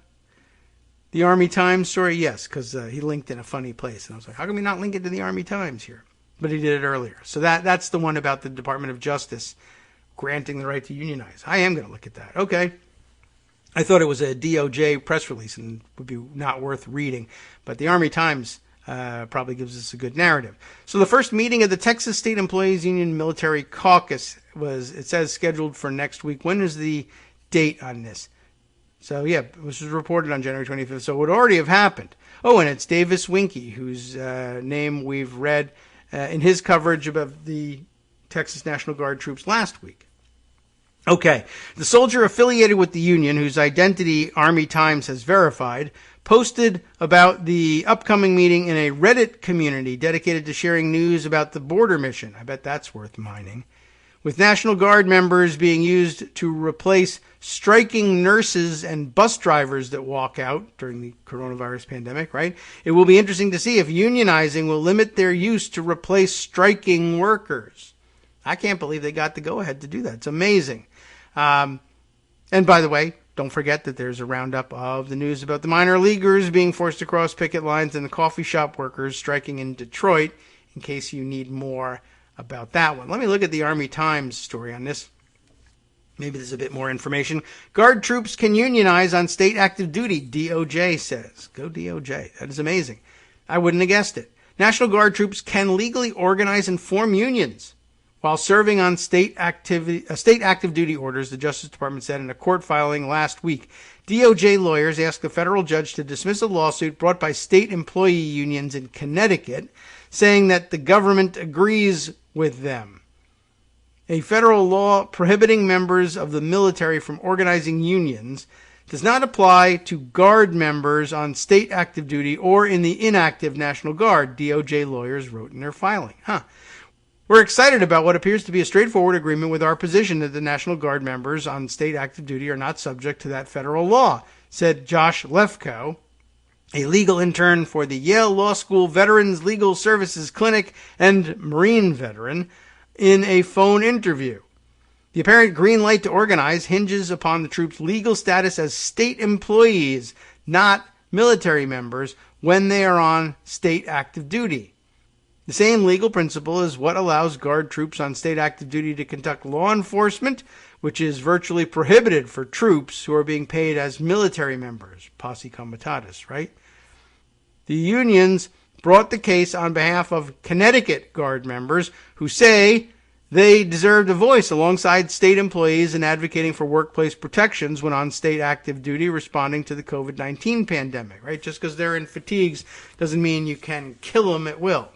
the Army Times story? Yes, because he linked in a funny place. And I was like, how can we not link it to the Army Times here? But he did it earlier. So that's the one about the Department of Justice granting the right to unionize. I am going to look at that. Okay. I thought it was a DOJ press release and would be not worth reading, but the Army Times probably gives us a good narrative. So the first meeting of the Texas State Employees Union Military Caucus it says scheduled for next week. When is the date on this? So yeah, this was reported on January 25th, so it would already have happened. Oh, and it's Davis Winkie, whose name we've read in his coverage about the Texas National Guard troops last week. Okay, the soldier affiliated with the union, whose identity Army Times has verified, posted about the upcoming meeting in a Reddit community dedicated to sharing news about the border mission. I bet that's worth mining. With National Guard members being used to replace striking nurses and bus drivers that walk out during the coronavirus pandemic, right? It will be interesting to see if unionizing will limit their use to replace striking workers. I can't believe they got the go-ahead to do that. It's amazing. And by the way, don't forget that there's a roundup of the news about the minor leaguers being forced to cross picket lines and the coffee shop workers striking in Detroit, in case you need more about that one. Let me look at the Army Times story on this. Maybe there's a bit more information. Guard troops can unionize on state active duty, DOJ says. Go DOJ. That is amazing. I wouldn't have guessed it. National Guard troops can legally organize and form unions while serving on state active duty orders, the Justice Department said in a court filing last week. DOJ lawyers asked a federal judge to dismiss a lawsuit brought by state employee unions in Connecticut, saying that the government agrees with them. A federal law prohibiting members of the military from organizing unions does not apply to Guard members on state active duty or in the inactive National Guard, DOJ lawyers wrote in their filing. We're excited about what appears to be a straightforward agreement with our position that the National Guard members on state active duty are not subject to that federal law, said Josh Lefkoe, a legal intern for the Yale Law School Veterans Legal Services Clinic and Marine veteran, in a phone interview. The apparent green light to organize hinges upon the troops' legal status as state employees, not military members, when they are on state active duty. The same legal principle is what allows Guard troops on state active duty to conduct law enforcement, which is virtually prohibited for troops who are being paid as military members, posse comitatus, right? The unions brought the case on behalf of Connecticut Guard members who say they deserved a voice alongside state employees in advocating for workplace protections when on state active duty responding to the COVID-19 pandemic, right? Just because they're in fatigues doesn't mean you can kill them at will.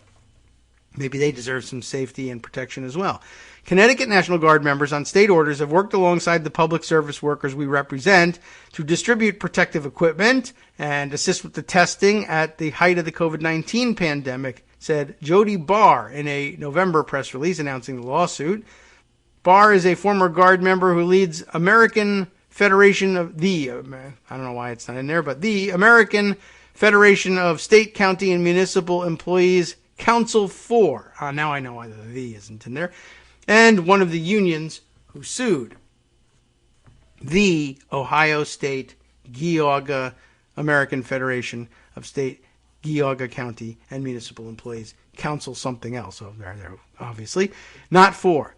Maybe they deserve some safety and protection as well. Connecticut National Guard members on state orders have worked alongside the public service workers we represent to distribute protective equipment and assist with the testing at the height of the COVID-19 pandemic, said Jody Barr in a November press release announcing the lawsuit. Barr is a former Guard member who leads American Federation of the, I don't know why it's not in there, but the American Federation of State, County, and Municipal Employees Council 4. Now I know why the "the" isn't in there. And one of the unions who sued. The Ohio State Geauga American Federation of State, Geauga County, and Municipal Employees Council something else. So they're obviously not 4.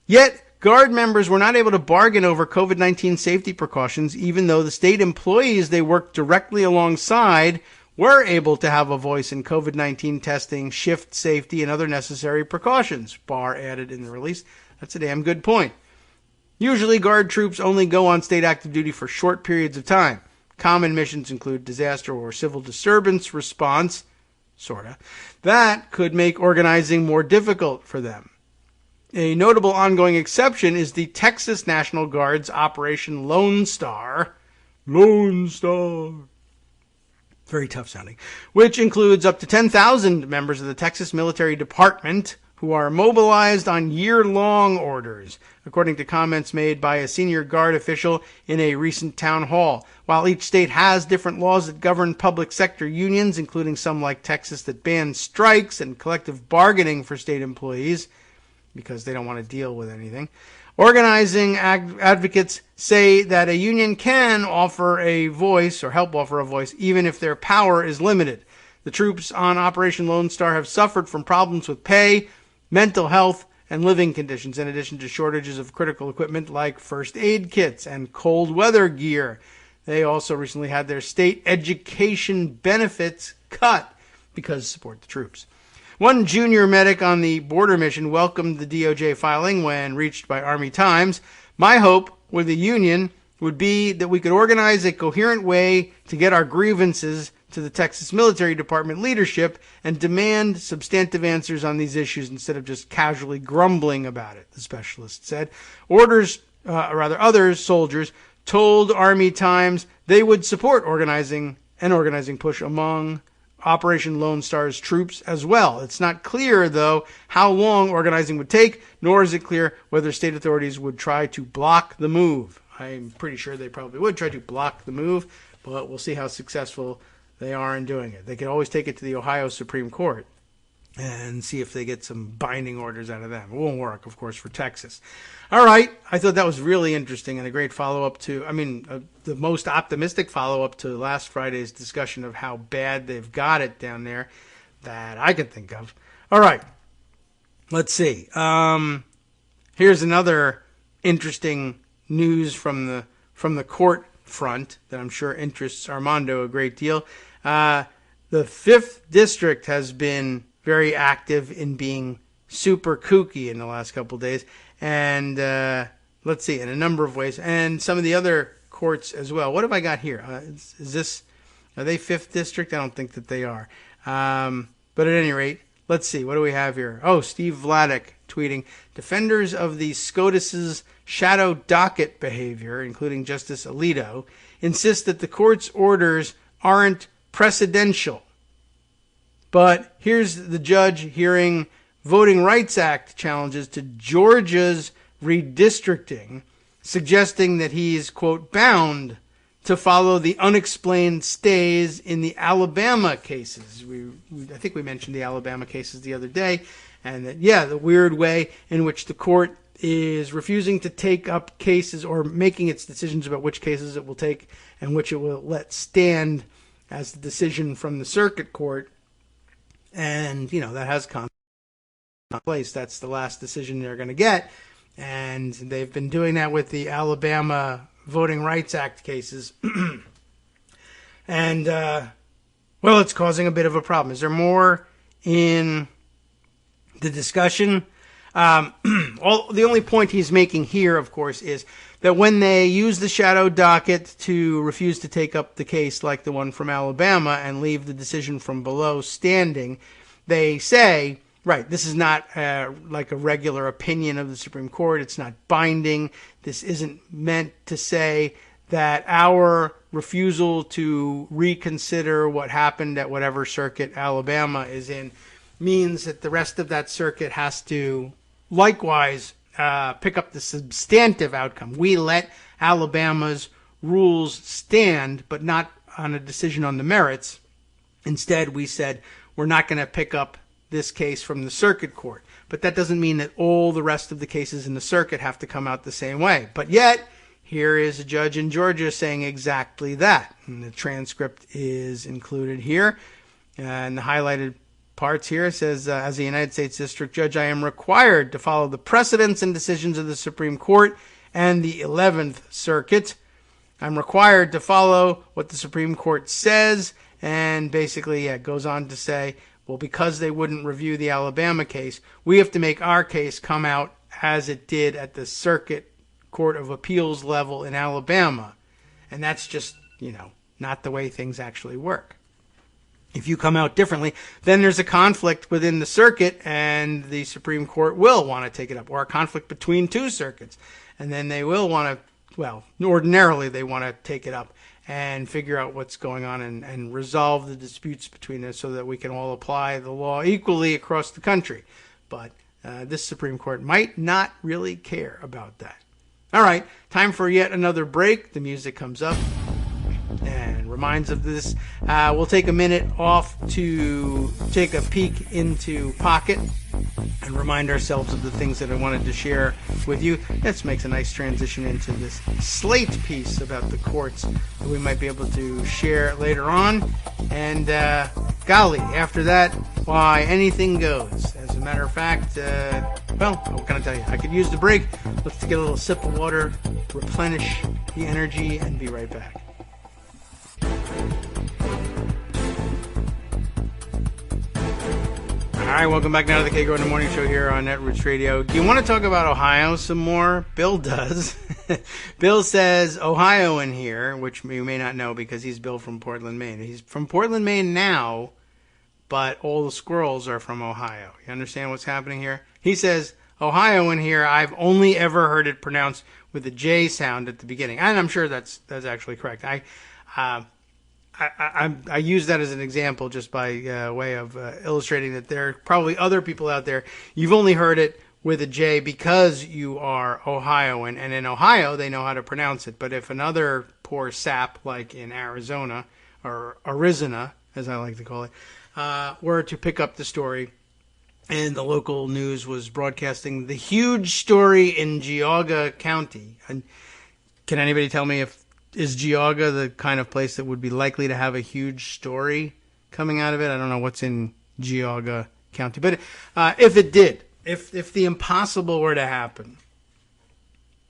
Yet, Guard members were not able to bargain over COVID-19 safety precautions, even though the state employees they worked directly alongside were able to have a voice in COVID-19 testing, shift safety, and other necessary precautions, Barr added in the release. That's a damn good point. Usually, Guard troops only go on state active duty for short periods of time. Common missions include disaster or civil disturbance response, sorta. That could make organizing more difficult for them. A notable ongoing exception is the Texas National Guard's Operation Lone Star. Lone Star. Very tough sounding. Which includes up to 10,000 members of the Texas Military Department who are mobilized on year-long orders, according to comments made by a senior Guard official in a recent town hall. While each state has different laws that govern public sector unions, including some like Texas that ban strikes and collective bargaining for state employees, because they don't want to deal with anything. Organizing advocates say that a union can offer a voice or help offer a voice even if their power is limited. The troops on Operation Lone Star have suffered from problems with pay, mental health, and living conditions, in addition to shortages of critical equipment like first aid kits and cold weather gear. They also recently had their state education benefits cut because support the troops. One junior medic on the border mission welcomed the DOJ filing when reached by Army Times. My hope with the union would be that we could organize a coherent way to get our grievances to the Texas Military Department leadership and demand substantive answers on these issues instead of just casually grumbling about it, the specialist said. Other soldiers told Army Times they would support organizing push among Operation Lone Star's troops as well. It's not clear, though, how long organizing would take, nor is it clear whether state authorities would try to block the move. I'm pretty sure they probably would try to block the move, but we'll see how successful they are in doing it. They could always take it to the Ohio Supreme Court and see if they get some binding orders out of them. It won't work, of course, for Texas. All right. I thought that was really interesting and a great follow-up to, the most optimistic follow-up to last Friday's discussion of how bad they've got it down there that I could think of. All right. Let's see. Here's another interesting news from the court front that I'm sure interests Armando a great deal. The 5th District has been very active in being super kooky in the last couple of days. And let's see, in a number of ways. And some of the other courts as well. What have I got here? Are they 5th District? I don't think that they are. But at any rate, let's see. What do we have here? Oh, Steve Vladeck tweeting, defenders of the SCOTUS's shadow docket behavior, including Justice Alito, insist that the court's orders aren't precedential. But here's the judge hearing Voting Rights Act challenges to Georgia's redistricting, suggesting that he's, quote, bound to follow the unexplained stays in the Alabama cases. I think we mentioned the Alabama cases the other day, and that, the weird way in which the court is refusing to take up cases or making its decisions about which cases it will take and which it will let stand as the decision from the circuit court. And, that has come in place. That's the last decision they're going to get. And they've been doing that with the Alabama Voting Rights Act cases. And, it's causing a bit of a problem. Is there more in the discussion? The only point he's making here, of course, is that when they use the shadow docket to refuse to take up the case like the one from Alabama and leave the decision from below standing, they say Right. This is not like a regular opinion of the Supreme Court. It's not binding. This isn't meant to say that our refusal to reconsider what happened at whatever circuit Alabama is in means that the rest of that circuit has to likewise pick up the substantive outcome. We let Alabama's rules stand, but not on a decision on the merits. Instead, we said we're not going to pick up this case from the circuit court. But that doesn't mean that all the rest of the cases in the circuit have to come out the same way. But yet, here is a judge in Georgia saying exactly that. And the transcript is included here. And the highlighted parts here says, as a United States District Judge, I am required to follow the precedents and decisions of the Supreme Court and the 11th Circuit. I'm required to follow what the Supreme Court says, and basically it goes on to say, well, because they wouldn't review the Alabama case, we have to make our case come out as it did at the Circuit Court of Appeals level in Alabama. And that's just, not the way things actually work. If you come out differently, then there's a conflict within the circuit, and the Supreme Court will want to take it up, or a conflict between two circuits. And then they will want to, ordinarily they want to take it up and figure out what's going on and resolve the disputes between us so that we can all apply the law equally across the country. But this Supreme Court might not really care about that. All right, time for yet another break. The music comes up and reminds of this. We'll take a minute off to take a peek into Pocket and remind ourselves of the things that I wanted to share with you. This makes a nice transition into this Slate piece about the courts that we might be able to share later on. And golly, after that, why, anything goes. As a matter of fact, what can I tell you? I could use the break. Let's get a little sip of water, replenish the energy, and be right back. All right, welcome back now to the Kagro in the Morning Show here on Netroots Radio. Do you want to talk about Ohio some more? Bill does. Bill says Ohio in here, which you may not know because he's Bill from Portland, Maine. He's from Portland, Maine now, but all the squirrels are from Ohio. You understand what's happening here? He says Ohio in here, I've only ever heard it pronounced with a J sound at the beginning. And I'm sure that's actually correct. I use that as an example just by way of illustrating that there are probably other people out there. You've only heard it with a J because you are Ohioan, and in Ohio they know how to pronounce it. But if another poor sap, like in Arizona, or Arizona, as I like to call it, were to pick up the story, and the local news was broadcasting the huge story in Geauga County. And can anybody tell me is Geauga the kind of place that would be likely to have a huge story coming out of it? I don't know what's in Geauga County. But if it did, if the impossible were to happen,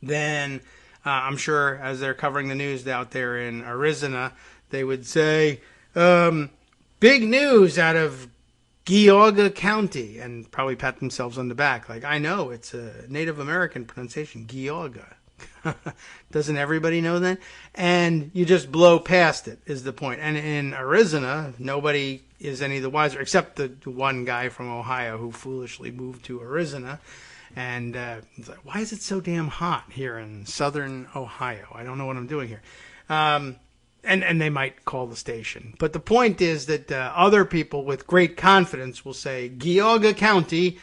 then I'm sure as they're covering the news out there in Arizona, they would say, big news out of Geauga County, and probably pat themselves on the back. Like, I know, it's a Native American pronunciation, Geauga. Doesn't everybody know that? And you just blow past it is the point. And in Arizona, nobody is any the wiser, except the one guy from Ohio who foolishly moved to Arizona. And he's like, why is it so damn hot here in southern Ohio? I don't know what I'm doing here. And they might call the station. But the point is that other people with great confidence will say, Geauga County,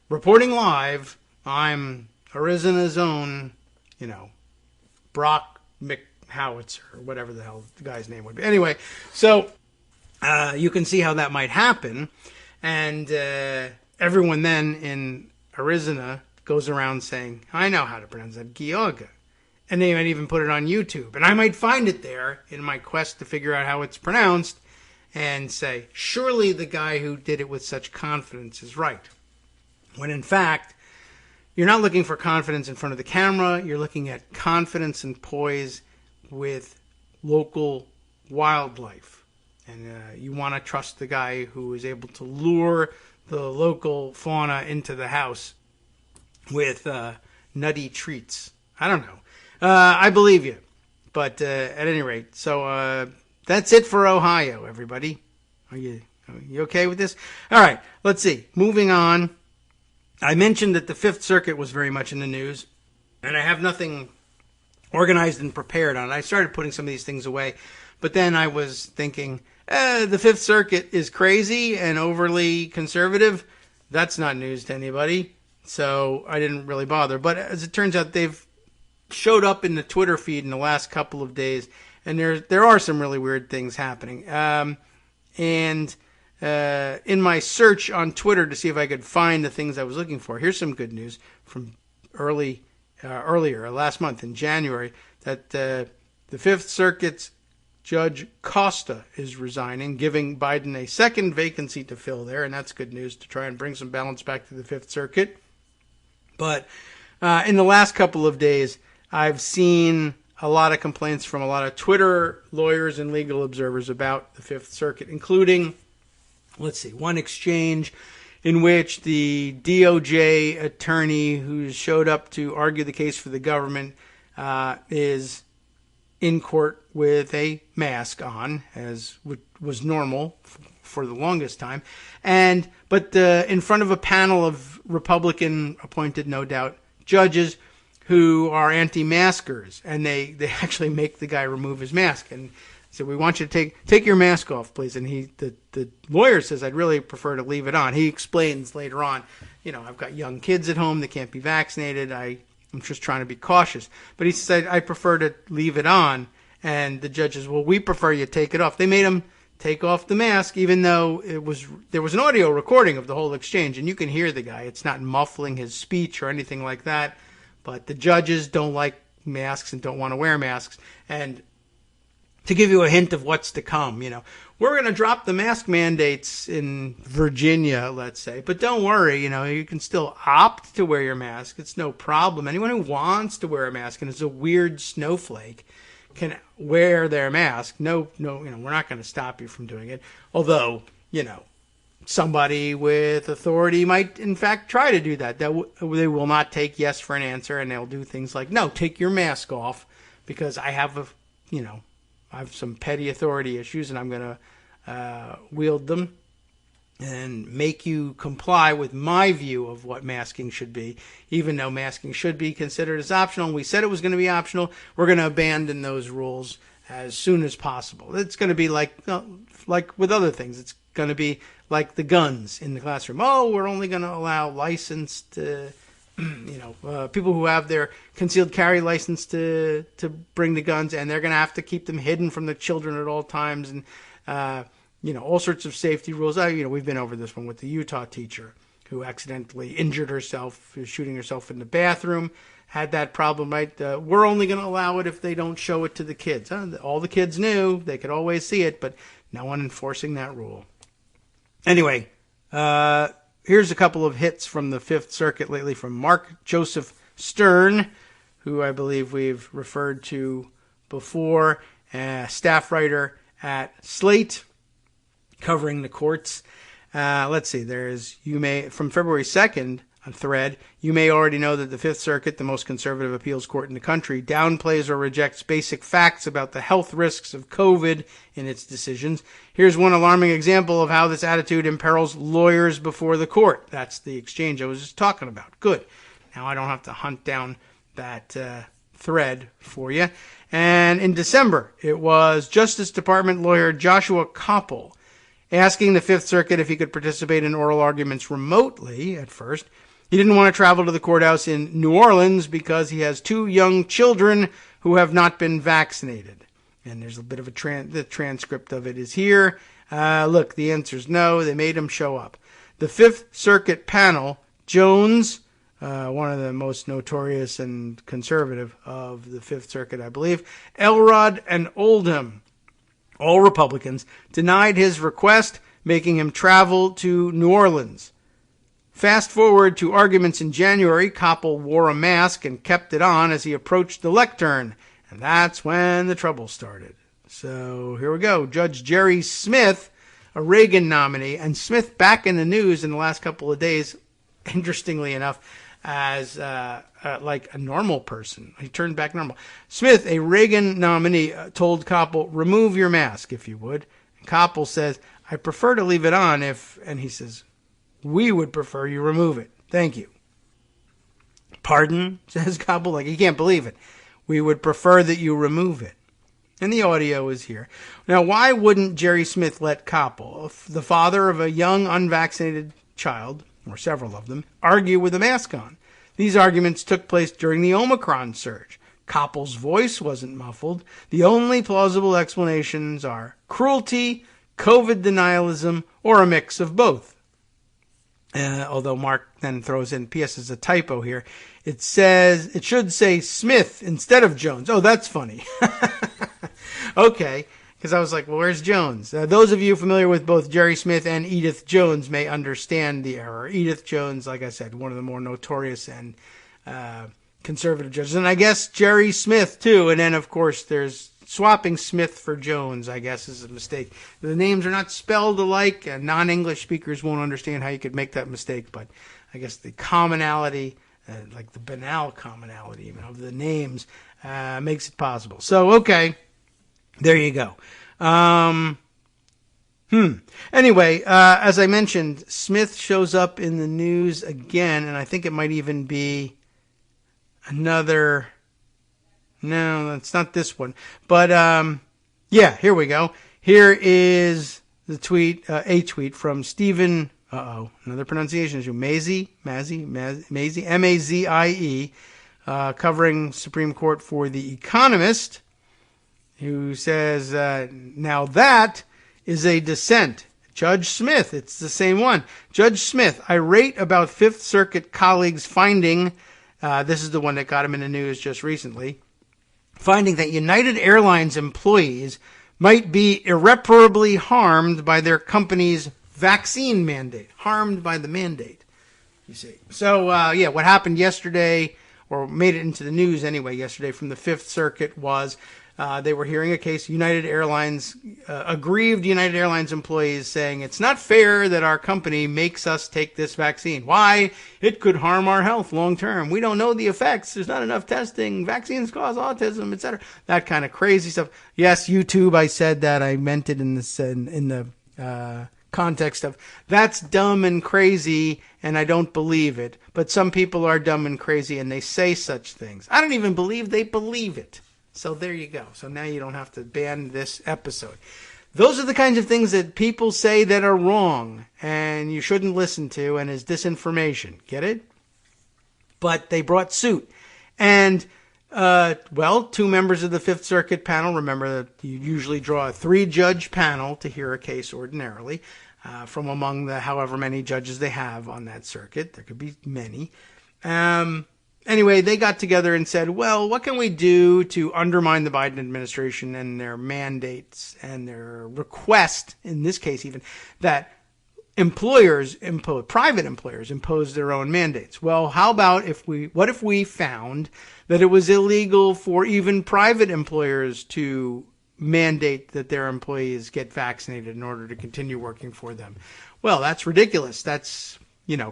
reporting live, I'm Arizona's own, Brock McHowitzer, or whatever the hell the guy's name would be. Anyway, so you can see how that might happen. And everyone then in Arizona goes around saying, I know how to pronounce that, Geauga. And they might even put it on YouTube. And I might find it there in my quest to figure out how it's pronounced and say, surely the guy who did it with such confidence is right. When in fact, you're not looking for confidence in front of the camera. You're looking at confidence and poise with local wildlife. And you want to trust the guy who is able to lure the local fauna into the house with nutty treats. I don't know. I believe you. But at any rate, so that's it for Ohio, everybody. Are you You okay with this? All right, let's see. Moving on. I mentioned that the Fifth Circuit was very much in the news, and I have nothing organized and prepared on it. I started putting some of these things away, but then I was thinking, the Fifth Circuit is crazy and overly conservative. That's not news to anybody, so I didn't really bother. But as it turns out, they've showed up in the Twitter feed in the last couple of days, and there are some really weird things happening. In my search on Twitter to see if I could find the things I was looking for, here's some good news from earlier last month in January, that the Fifth Circuit's Judge Costa is resigning, giving Biden a second vacancy to fill there, and that's good news to try and bring some balance back to the Fifth Circuit. But in the last couple of days, I've seen a lot of complaints from a lot of Twitter lawyers and legal observers about the Fifth Circuit, including, one exchange in which the DOJ attorney who showed up to argue the case for the government is in court with a mask on, as was normal for the longest time, but in front of a panel of Republican-appointed, no doubt, judges who are anti-maskers, and they actually make the guy remove his mask and say, "We want you to take your mask off, please." And the lawyer says, "I'd really prefer to leave it on." He explains later on, I've got young kids at home that can't be vaccinated. I'm just trying to be cautious. But he said, "I prefer to leave it on." And the judge says, "Well, we prefer you take it off." They made him take off the mask, even though there was an audio recording of the whole exchange, and you can hear the guy. It's not muffling his speech or anything like that. But the judges don't like masks and don't want to wear masks. And to give you a hint of what's to come, we're going to drop the mask mandates in Virginia, let's say. But don't worry, you can still opt to wear your mask. It's no problem. Anyone who wants to wear a mask and is a weird snowflake can wear their mask. No, we're not going to stop you from doing it. Although, somebody with authority might, in fact, try to do that. They will not take yes for an answer, and they'll do things like, "No, take your mask off because I have I have some petty authority issues, and I'm going to wield them and make you comply with my view of what masking should be, even though masking should be considered as optional. We said it was going to be optional. We're going to abandon those rules as soon as possible." It's going to be like with other things. It's going to be like the guns in the classroom. Oh, we're only going to allow licensed, people who have their concealed carry license to bring the guns, and they're going to have to keep them hidden from the children at all times, and all sorts of safety rules. We've been over this one with the Utah teacher who accidentally injured herself, shooting herself in the bathroom. Had that problem, right? We're only going to allow it if they don't show it to the kids. All the kids knew. They could always see it, but no one enforcing that rule. Anyway, here's a couple of hits from the Fifth Circuit lately from Mark Joseph Stern, who I believe we've referred to before, staff writer at Slate, covering the courts. There's from February 2nd, a thread. "You may already know that the Fifth Circuit, the most conservative appeals court in the country, downplays or rejects basic facts about the health risks of COVID in its decisions. Here's one alarming example of how this attitude imperils lawyers before the court." That's the exchange I was just talking about. Good. Now I don't have to hunt down that thread for you. And in December, it was Justice Department lawyer Joshua Koppel asking the Fifth Circuit if he could participate in oral arguments remotely at first. He didn't want to travel to the courthouse in New Orleans because he has 2 young children who have not been vaccinated. And there's a bit of the transcript of it is here. Look, the answer is no. They made him show up. The Fifth Circuit panel, Jones, one of the most notorious and conservative of the Fifth Circuit, I believe, Elrod and Oldham, all Republicans, denied his request, making him travel to New Orleans. Fast forward to arguments in January, Koppel wore a mask and kept it on as he approached the lectern, and that's when the trouble started. So here we go. Judge Jerry Smith, a Reagan nominee, and Smith back in the news in the last couple of days, interestingly enough, as like a normal person. He turned back normal. Smith, a Reagan nominee, told Koppel, "Remove your mask, if you would." And Koppel says, I prefer to leave it on and he says, we would prefer you remove it. Thank you. Pardon, says Koppel, like he can't believe it. We would prefer that you remove it. And the audio is here. Now, why wouldn't Jerry Smith let Koppel, the father of a young unvaccinated child, or several of them, argue with a mask on? These arguments took place during the Omicron surge. Koppel's voice wasn't muffled. The only plausible explanations are cruelty, COVID denialism, or a mix of both. Although Mark then throws in, P.S. is a typo here. It should say Smith instead of Jones. Oh, that's funny. Okay, because I was like, well, where's Jones? Those of you familiar with both Jerry Smith and Edith Jones may understand the error. Edith Jones, like I said, one of the more notorious and conservative judges. And I guess Jerry Smith, too. And then, of course, there's swapping Smith for Jones, I guess, is a mistake. The names are not spelled alike, and non-English speakers won't understand how you could make that mistake. But I guess the commonality, like the banal commonality even of the names, makes it possible. So, okay, there you go. Anyway, as I mentioned, Smith shows up in the news again, and I think it might even be another... No, that's not this one. But, yeah, here we go. Here is the tweet, a tweet from Stephen, another pronunciation issue, Mazie, M-A-Z-I-E, covering Supreme Court for The Economist, who says, now that is a dissent. Judge Smith, it's the same one. Judge Smith, irate about Fifth Circuit colleagues finding, this is the one that got him in the news just recently, finding that United Airlines employees might be irreparably harmed by their company's vaccine mandate. Harmed by the mandate, you see. So, what happened yesterday, or made it into the news anyway yesterday from the Fifth Circuit, was they were hearing a case, United Airlines, aggrieved United Airlines employees saying, it's not fair that our company makes us take this vaccine. Why? It could harm our health long term. We don't know the effects. There's not enough testing. Vaccines cause autism, etc. That kind of crazy stuff. Yes, YouTube, I said that. I meant it in the context of, that's dumb and crazy, and I don't believe it. But some people are dumb and crazy, and they say such things. I don't even believe they believe it. So there you go. So now you don't have to ban this episode. Those are the kinds of things that people say that are wrong and you shouldn't listen to and is disinformation. Get it? But they brought suit. And, two members of the Fifth Circuit panel, remember that you usually draw a 3-judge panel to hear a case ordinarily, from among the however many judges they have on that circuit. There could be many. Anyway, they got together and said, well, what can we do to undermine the Biden administration and their mandates and their request, in this case even, that private employers impose their own mandates? Well, how about what if we found that it was illegal for even private employers to mandate that their employees get vaccinated in order to continue working for them? Well, that's ridiculous. That's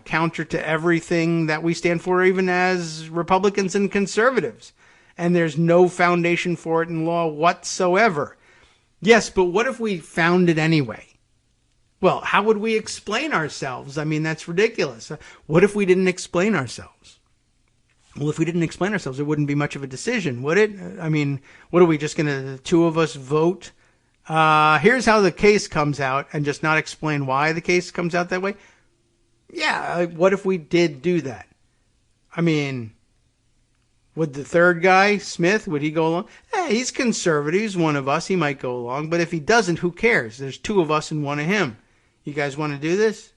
counter to everything that we stand for, even as Republicans and conservatives. And there's no foundation for it in law whatsoever. Yes, but what if we found it anyway? Well, how would we explain ourselves? I mean, that's ridiculous. What if we didn't explain ourselves? Well, if we didn't explain ourselves, it wouldn't be much of a decision, would it? I mean, what are we just going to, the two of us, vote? Here's how the case comes out, and just not explain why the case comes out that way? Yeah, what if we did do that? I mean, would the third guy, Smith, would he go along? He's conservative. He's one of us. He might go along. But if he doesn't, who cares? There's 2 of us and 1 of him. You guys want to do this?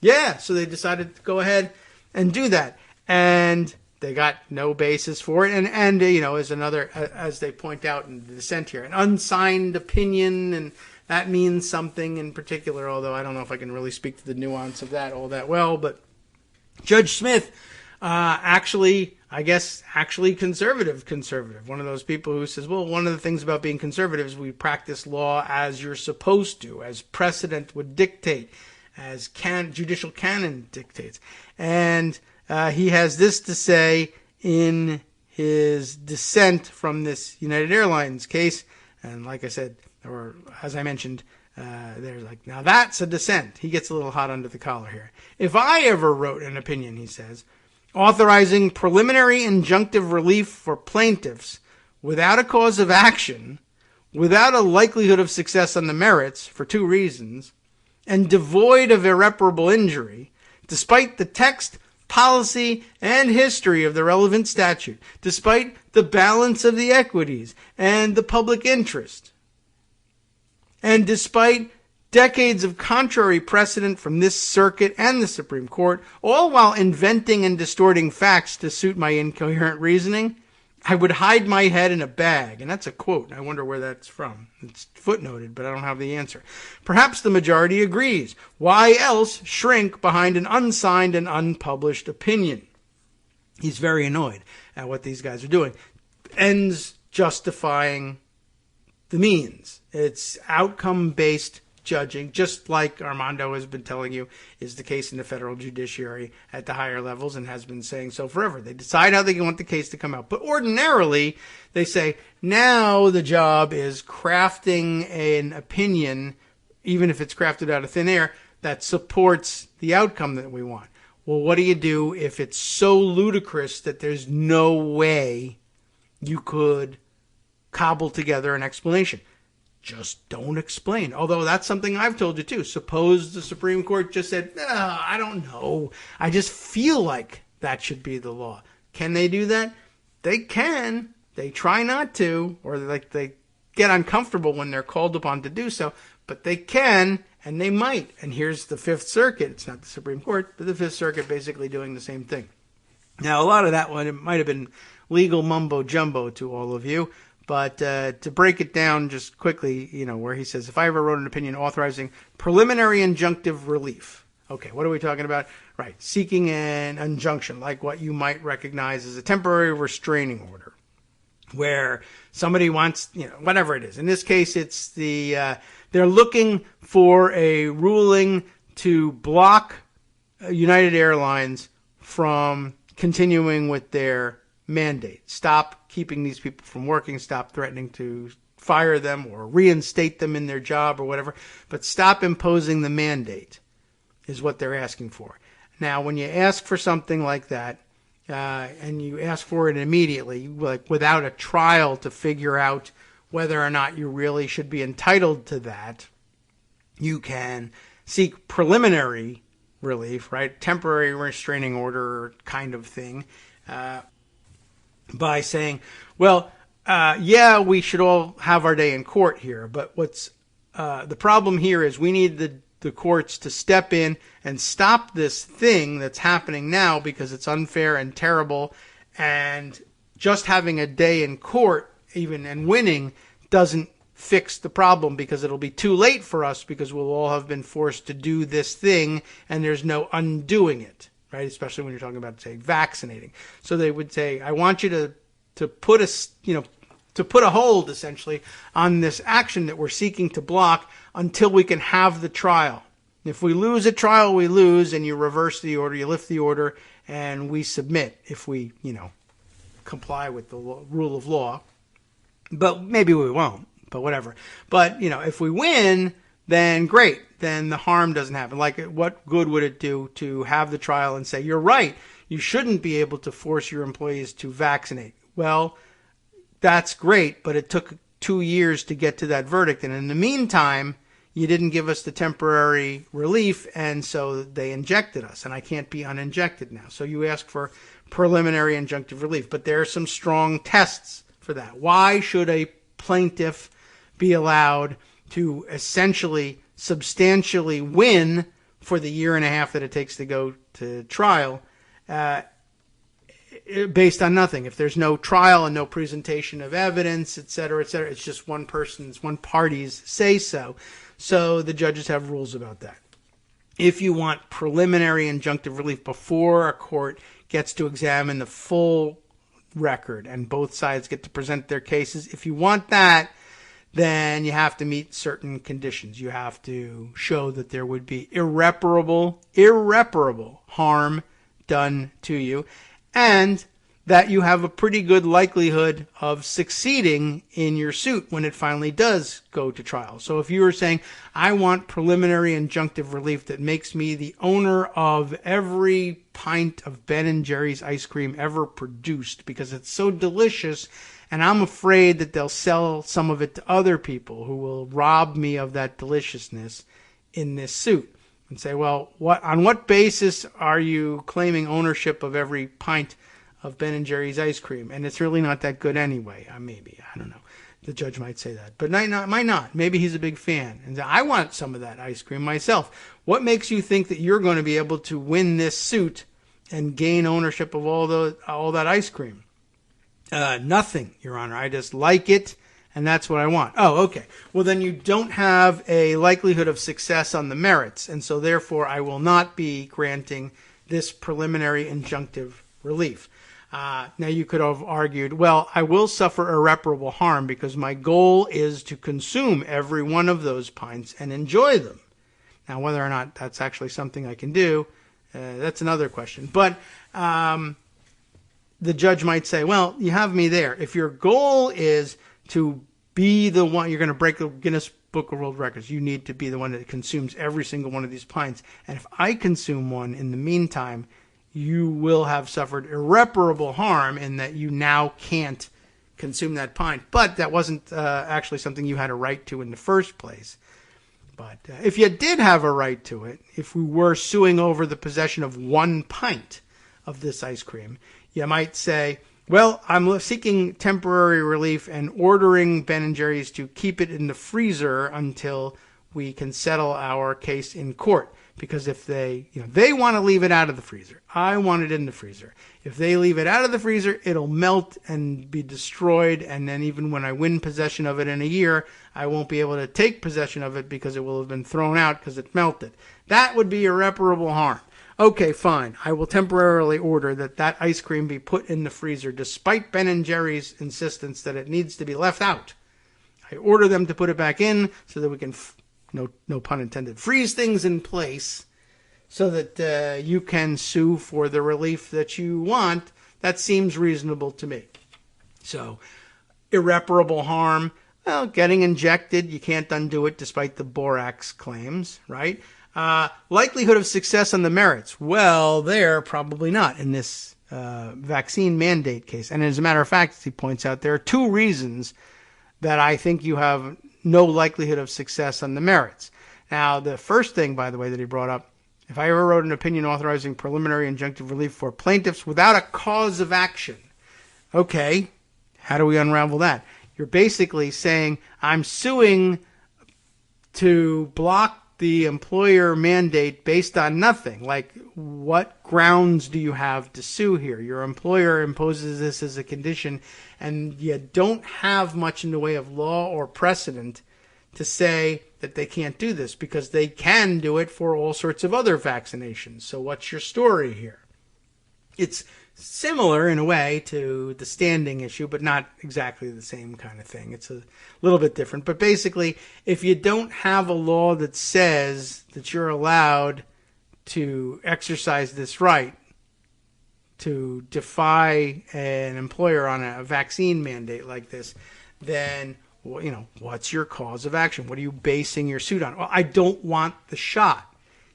Yeah, so they decided to go ahead and do that. And they got no basis for it. And as another, as they point out in the dissent here, an unsigned opinion, and that means something in particular, although I don't know if I can really speak to the nuance of that all that well. But Judge Smith, actually conservative. One of those people who says, well, one of the things about being conservative is we practice law as you're supposed to, as precedent would dictate, as judicial canon dictates. And he has this to say in his dissent from this United Airlines case. And like I said, or as I mentioned, They're like, now that's a dissent. He gets a little hot under the collar here. If I ever wrote an opinion, he says, authorizing preliminary injunctive relief for plaintiffs without a cause of action, without a likelihood of success on the merits for two reasons, and devoid of irreparable injury, despite the text, policy, and history of the relevant statute, despite the balance of the equities and the public interest, and despite decades of contrary precedent from this circuit and the Supreme Court, all while inventing and distorting facts to suit my incoherent reasoning, I would hide my head in a bag. And that's a quote. I wonder where that's from. It's footnoted, but I don't have the answer. Perhaps the majority agrees. Why else shrink behind an unsigned and unpublished opinion? He's very annoyed at what these guys are doing. Ends justifying the means. It's outcome-based judging, just like Armando has been telling you is the case in the federal judiciary at the higher levels and has been saying so forever. They decide how they want the case to come out. But ordinarily, they say, now the job is crafting an opinion, even if it's crafted out of thin air, that supports the outcome that we want. Well, what do you do if it's so ludicrous that there's no way you could cobble together an explanation? Just don't explain. Although that's something I've told you too. Suppose the Supreme Court just said, I don't know. I just feel like that should be the law. Can they do that? They can. They try not to, or they get uncomfortable when they're called upon to do so, but they can, and they might. And here's the Fifth Circuit. It's not the Supreme Court, but the Fifth Circuit basically doing the same thing. Now, a lot of that one, it might have been legal mumbo jumbo to all of you. But to break it down just quickly, where he says, if I ever wrote an opinion authorizing preliminary injunctive relief. Okay, what are we talking about? Right, seeking an injunction, like what you might recognize as a temporary restraining order, where somebody wants, whatever it is. In this case, it's they're looking for a ruling to block United Airlines from continuing with their mandate. Stop keeping these people from working, stop threatening to fire them or reinstate them in their job or whatever, but stop imposing the mandate is what they're asking for. Now, when you ask for something like that, and you ask for it immediately, like without a trial to figure out whether or not you really should be entitled to that, you can seek preliminary relief, right? Temporary restraining order kind of thing, by saying, well, we should all have our day in court here, but what's the problem here is we need the courts to step in and stop this thing that's happening now because it's unfair and terrible, and just having a day in court even and winning doesn't fix the problem because it'll be too late for us because we'll all have been forced to do this thing and there's no undoing it. Right, especially when you're talking about, say, vaccinating. So they would say, I want you to put a hold, essentially, on this action that we're seeking to block until we can have the trial. If we lose a trial, we lose, and you reverse the order, you lift the order, and we submit if we, comply with the rule of law. But maybe we won't, but whatever. But, if we win, then great. Then the harm doesn't happen. Like, what good would it do to have the trial and say, you're right, you shouldn't be able to force your employees to vaccinate? Well, that's great, but it took 2 years to get to that verdict. And in the meantime, you didn't give us the temporary relief, and so they injected us, and I can't be uninjected now. So you ask for preliminary injunctive relief, but there are some strong tests for that. Why should a plaintiff be allowed to essentially substantially win for the year and a half that it takes to go to trial based on nothing? If there's no trial and no presentation of evidence, et cetera, it's just one party's say so. So the judges have rules about that. If you want preliminary injunctive relief before a court gets to examine the full record and both sides get to present their cases, if you want that, then you have to meet certain conditions. You have to show that there would be irreparable harm done to you, and that you have a pretty good likelihood of succeeding in your suit when it finally does go to trial. So if you were saying, I want preliminary injunctive relief that makes me the owner of every pint of Ben & Jerry's ice cream ever produced because it's so delicious, and I'm afraid that they'll sell some of it to other people who will rob me of that deliciousness in this suit. And say, well, on what basis are you claiming ownership of every pint of Ben & Jerry's ice cream? And it's really not that good anyway. Maybe, I don't know. The judge might say that. But might not. Maybe he's a big fan. And I want some of that ice cream myself. What makes you think that you're going to be able to win this suit and gain ownership of all that ice cream? Nothing, Your Honor. I just like it, and that's what I want. Oh, okay. Well, then you don't have a likelihood of success on the merits, and so therefore I will not be granting this preliminary injunctive relief. Now you could have argued, well, I will suffer irreparable harm because my goal is to consume every one of those pints and enjoy them. Now, whether or not that's actually something I can do, that's another question. But the judge might say, well, you have me there. If your goal is to be the one, you're going to break the Guinness Book of World Records, you need to be the one that consumes every single one of these pints. And if I consume one in the meantime, you will have suffered irreparable harm in that you now can't consume that pint. But that wasn't actually something you had a right to in the first place. But if you did have a right to it, if we were suing over the possession of one pint of this ice cream, you might say, well, I'm seeking temporary relief and ordering Ben & Jerry's to keep it in the freezer until we can settle our case in court. Because if they want to leave it out of the freezer, I want it in the freezer. If they leave it out of the freezer, it'll melt and be destroyed. And then even when I win possession of it in a year, I won't be able to take possession of it because it will have been thrown out because it melted. That would be irreparable harm. Okay, fine. I will temporarily order that ice cream be put in the freezer despite Ben & Jerry's insistence that it needs to be left out. I order them to put it back in so that we can, no pun intended, freeze things in place so that you can sue for the relief that you want. That seems reasonable to me. So, irreparable harm, well, getting injected, you can't undo it despite the borax claims, right? Likelihood of success on the merits. Well, there, probably not in this vaccine mandate case. And as a matter of fact, as he points out, there are two reasons that I think you have no likelihood of success on the merits. Now, the first thing, by the way, that he brought up, if I ever wrote an opinion authorizing preliminary injunctive relief for plaintiffs without a cause of action. Okay, how do we unravel that? You're basically saying, I'm suing to block the employer mandate based on nothing. Like, what grounds do you have to sue here? Your employer imposes this as a condition, and you don't have much in the way of law or precedent to say that they can't do this because they can do it for all sorts of other vaccinations. So what's your story here? It's similar in a way to the standing issue, but not exactly the same kind of thing. It's a little bit different. But basically, if you don't have a law that says that you're allowed to exercise this right to defy an employer on a vaccine mandate like this, then, what's your cause of action? What are you basing your suit on? Well, I don't want the shot.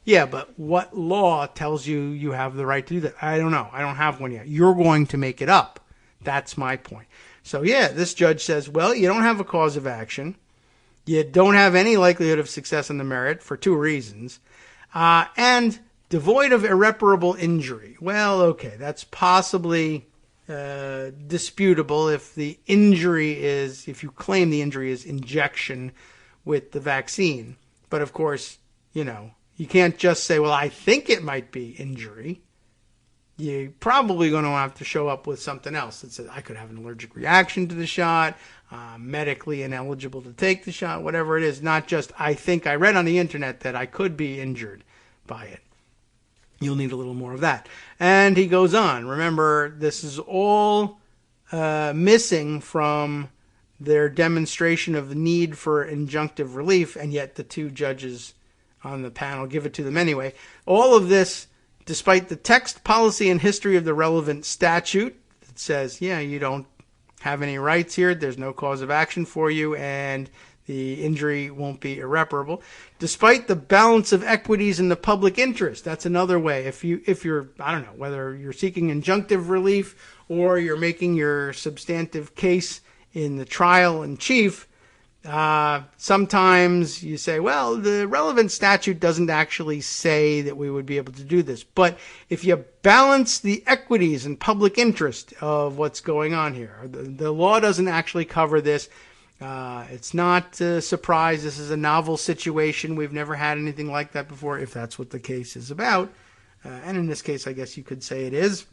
Yeah, but what law tells you you have the right to do that? I don't know. I don't have one yet. You're going to make it up. That's my point. So, yeah, this judge says, well, you don't have a cause of action. You don't have any likelihood of success on the merit for two reasons. And devoid of irreparable injury. Well, okay, that's possibly disputable if the injury is, if you claim the injury is injection with the vaccine. But, of course, you can't just say, well, I think it might be injury. You're probably going to have to show up with something else that says, I could have an allergic reaction to the shot, medically ineligible to take the shot, whatever it is. Not just, I think I read on the internet that I could be injured by it. You'll need a little more of that. And he goes on. Remember, this is all missing from their demonstration of the need for injunctive relief, and yet the two judges on the panel give it to them anyway. All of this, despite the text, policy, and history of the relevant statute, that says, yeah, you don't have any rights here, there's no cause of action for you, and the injury won't be irreparable, despite the balance of equities in the public interest. That's another way. If you're, I don't know, whether you're seeking injunctive relief or you're making your substantive case in the trial in chief, sometimes you say, well, the relevant statute doesn't actually say that we would be able to do this. But if you balance the equities and public interest of what's going on here, the law doesn't actually cover this. It's not a surprise. This is a novel situation. We've never had anything like that before, if that's what the case is about. And in this case, I guess you could say it is.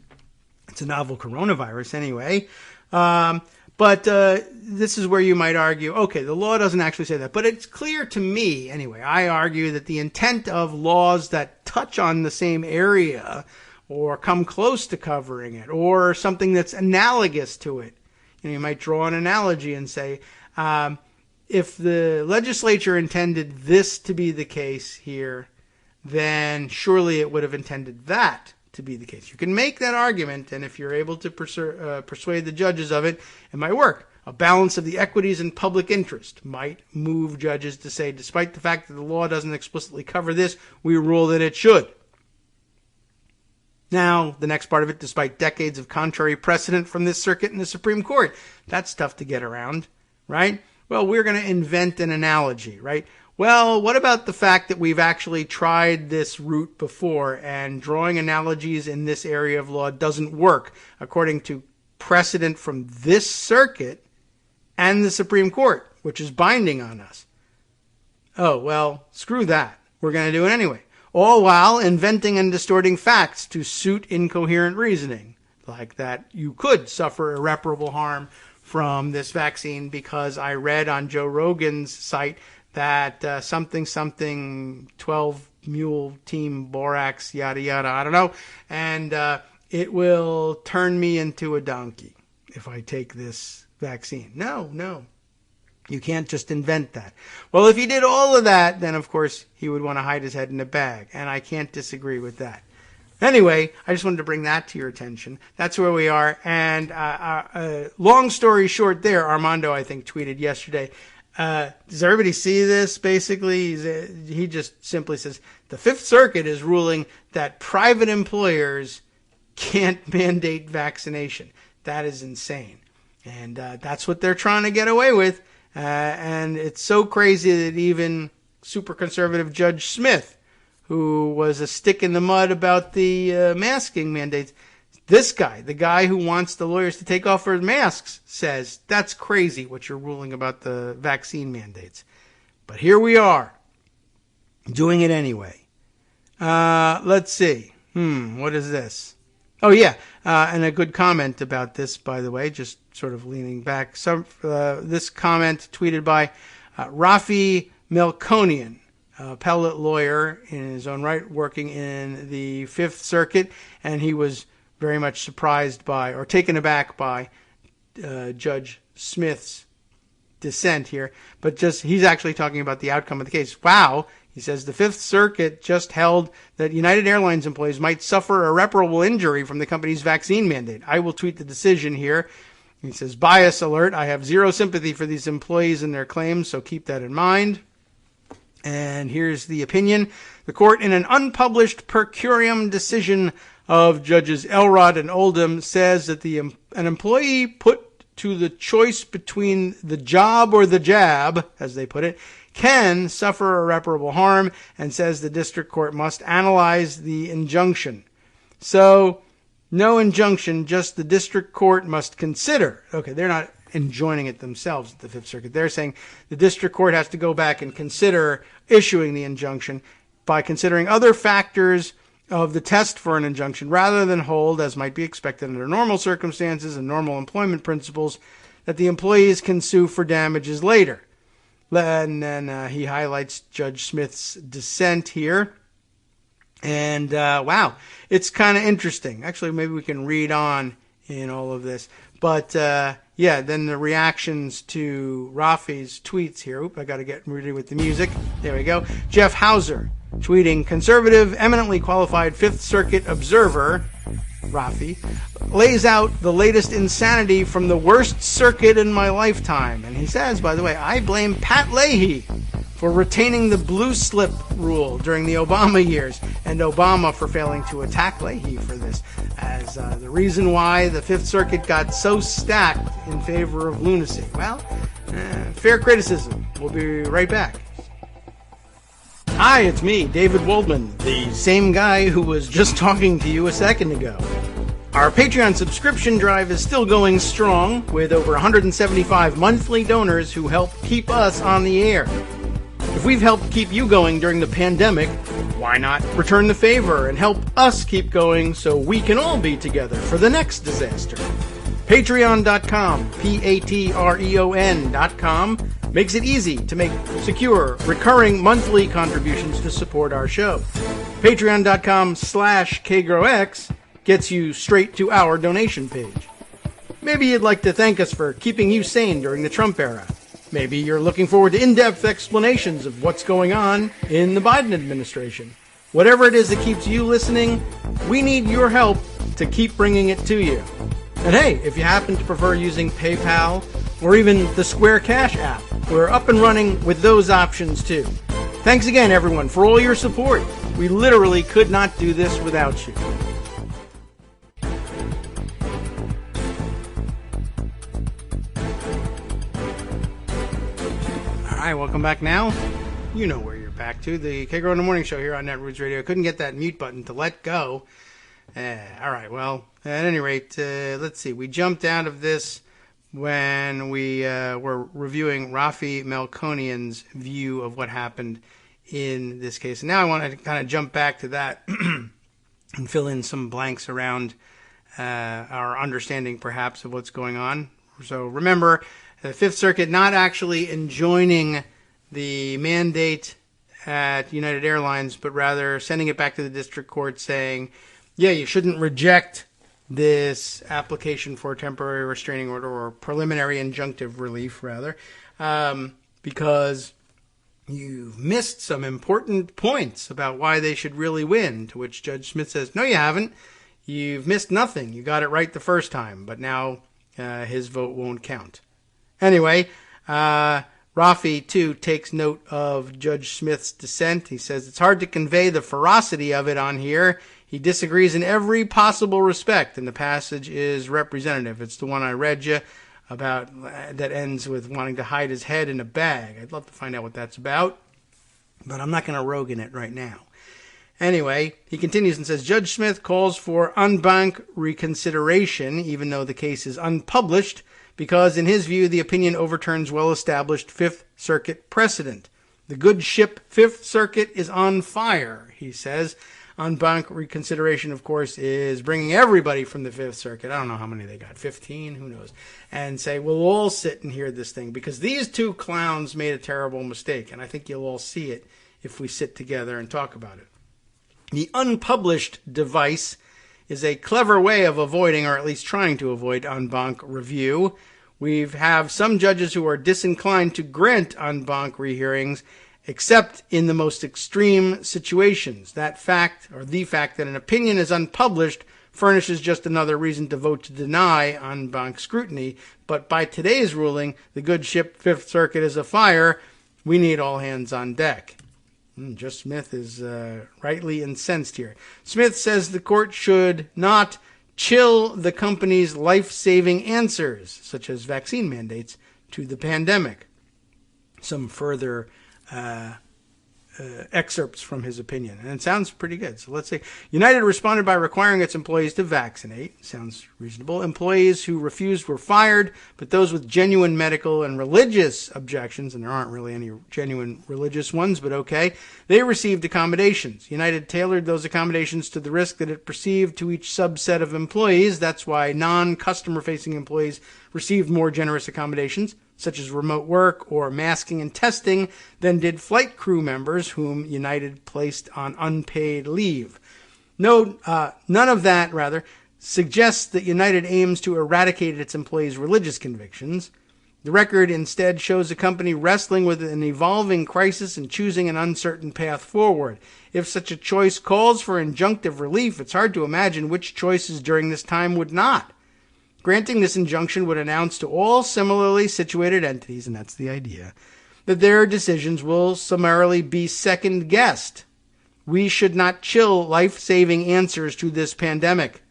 It's a novel coronavirus anyway. But this is where you might argue, okay, the law doesn't actually say that. But it's clear to me, anyway, I argue that the intent of laws that touch on the same area or come close to covering it or something that's analogous to it, you might draw an analogy and say, if the legislature intended this to be the case here, then surely it would have intended that to be the case. You can make that argument, and if you're able to persuade the judges of it, it might work. A balance of the equities and public interest might move judges to say, despite the fact that the law doesn't explicitly cover this, we rule that it should. Now, the next part of it, despite decades of contrary precedent from this circuit and the Supreme Court. That's tough to get around, right? Well, we're going to invent an analogy, right? Well, what about the fact that we've actually tried this route before and drawing analogies in this area of law doesn't work according to precedent from this circuit and the Supreme Court, which is binding on us? Oh, well, screw that. We're going to do it anyway. All while inventing and distorting facts to suit incoherent reasoning, like that you could suffer irreparable harm from this vaccine because I read on Joe Rogan's site that something 12 mule team borax, yada, yada, I don't know, and it will turn me into a donkey if I take this vaccine. No. You can't just invent that. Well, if he did all of that, then of course he would want to hide his head in a bag, and I can't disagree with that. Anyway, I just wanted to bring that to your attention. That's where we are. And long story short there, Armando, I think, tweeted yesterday. Does everybody see this? Basically, he just simply says, the Fifth Circuit is ruling that private employers can't mandate vaccination. That is insane. And that's what they're trying to get away with. And it's so crazy that even super conservative Judge Smith, who was a stick in the mud about the masking mandates, this guy, the guy who wants the lawyers to take off their masks, says that's crazy what you're ruling about the vaccine mandates. But here we are, doing it anyway. Let's see. What is this? Oh, yeah. And a good comment about this, by the way, just sort of leaning back. This comment tweeted by Rafi Melkonian, appellate lawyer in his own right, working in the Fifth Circuit, and he was very much surprised by, or taken aback by, Judge Smith's dissent here. But he's actually talking about the outcome of the case. Wow, he says, the Fifth Circuit just held that United Airlines employees might suffer irreparable injury from the company's vaccine mandate. I will tweet the decision here. He says, bias alert. I have zero sympathy for these employees and their claims, so keep that in mind. And here's the opinion. The court, in an unpublished per curiam decision of Judges Elrod and Oldham, says that an employee put to the choice between the job or the jab, as they put it, can suffer irreparable harm, and says the district court must analyze the injunction. So, no injunction, just the district court must consider. Okay, they're not enjoining it themselves at the Fifth Circuit. They're saying the district court has to go back and consider issuing the injunction by considering other factors of the test for an injunction, rather than hold, as might be expected under normal circumstances and normal employment principles, that the employees can sue for damages later. And then he highlights Judge Smith's dissent here. And, wow, it's kind of interesting. Actually, maybe we can read on in all of this. But, yeah, then the reactions to Rafi's tweets here. Oop, I got to get ready with the music. There we go. Jeff Hauser tweeting, conservative, eminently qualified Fifth Circuit observer, Rafi, lays out the latest insanity from the worst circuit in my lifetime. And he says, by the way, I blame Pat Leahy for retaining the blue slip rule during the Obama years, and Obama for failing to attack Leahy for this, as the reason why the Fifth Circuit got so stacked in favor of lunacy. Well, fair criticism. We'll be right back. Hi, it's me, David Waldman, the same guy who was just talking to you a second ago. Our Patreon subscription drive is still going strong, with over 175 monthly donors who help keep us on the air. If we've helped keep you going during the pandemic, why not return the favor and help us keep going so we can all be together for the next disaster? Patreon.com, Patreon.com, makes it easy to make secure, recurring monthly contributions to support our show. Patreon.com/KagroX gets you straight to our donation page. Maybe you'd like to thank us for keeping you sane during the Trump era. Maybe you're looking forward to in-depth explanations of what's going on in the Biden administration. Whatever it is that keeps you listening, we need your help to keep bringing it to you. And hey, if you happen to prefer using PayPal or even the Square Cash app, we're up and running with those options too. Thanks again, everyone, for all your support. We literally could not do this without you. All right, welcome back now. You know where you're back to. The Kagro in the Morning Show here on Netroots Radio. Couldn't get that mute button to let go. All right, well, at any rate, let's see. We jumped out of this when we were reviewing Rafi Melkonian's view of what happened in this case. And now I want to kind of jump back to that and fill in some blanks around our understanding, perhaps, of what's going on. So remember, the Fifth Circuit not actually enjoining the mandate at United Airlines, but rather sending it back to the district court saying, yeah, you shouldn't reject this application for a temporary restraining order or preliminary injunctive relief, rather, because you've missed some important points about why they should really win, to which Judge Smith says, no, you haven't. You've missed nothing. You got it right the first time, but now his vote won't count. Anyway, Rafi, too, takes note of Judge Smith's dissent. He says it's hard to convey the ferocity of it on here. He disagrees in every possible respect, and the passage is representative. It's the one I read you about that ends with wanting to hide his head in a bag. I'd love to find out what that's about, but I'm not going to rogue in it right now. Anyway, he continues and says, Judge Smith calls for en banc reconsideration, even though the case is unpublished, because in his view, the opinion overturns well-established Fifth Circuit precedent. The good ship Fifth Circuit is on fire, he says. En banc reconsideration, of course, is bringing everybody from the Fifth Circuit, I don't know how many they got, 15, who knows, and say, we'll all sit and hear this thing, because these two clowns made a terrible mistake, and I think you'll all see it if we sit together and talk about it. The unpublished device is a clever way of avoiding, or at least trying to avoid, en banc review. We have some judges who are disinclined to grant en banc rehearings, except in the most extreme situations. That fact, or the fact that an opinion is unpublished, furnishes just another reason to vote to deny en banc scrutiny. But by today's ruling, the good ship Fifth Circuit is afire. We need all hands on deck. Judge Smith is rightly incensed here. Smith says the court should not chill the company's life-saving answers, such as vaccine mandates, to the pandemic. Some further excerpts from his opinion. And it sounds pretty good. So let's say United responded by requiring its employees to vaccinate. Sounds reasonable. Employees who refused were fired, but those with genuine medical and religious objections, and there aren't really any genuine religious ones, but okay, they received accommodations. United tailored those accommodations to the risk that it perceived to each subset of employees. That's why non-customer-facing employees received more generous accommodations, such as remote work or masking and testing, than did flight crew members whom United placed on unpaid leave. None of that, suggests that United aims to eradicate its employees' religious convictions. The record instead shows a company wrestling with an evolving crisis and choosing an uncertain path forward. If such a choice calls for injunctive relief, it's hard to imagine which choices during this time would not. Granting this injunction would announce to all similarly situated entities, and that's the idea, that their decisions will summarily be second-guessed. We should not chill life-saving answers to this pandemic.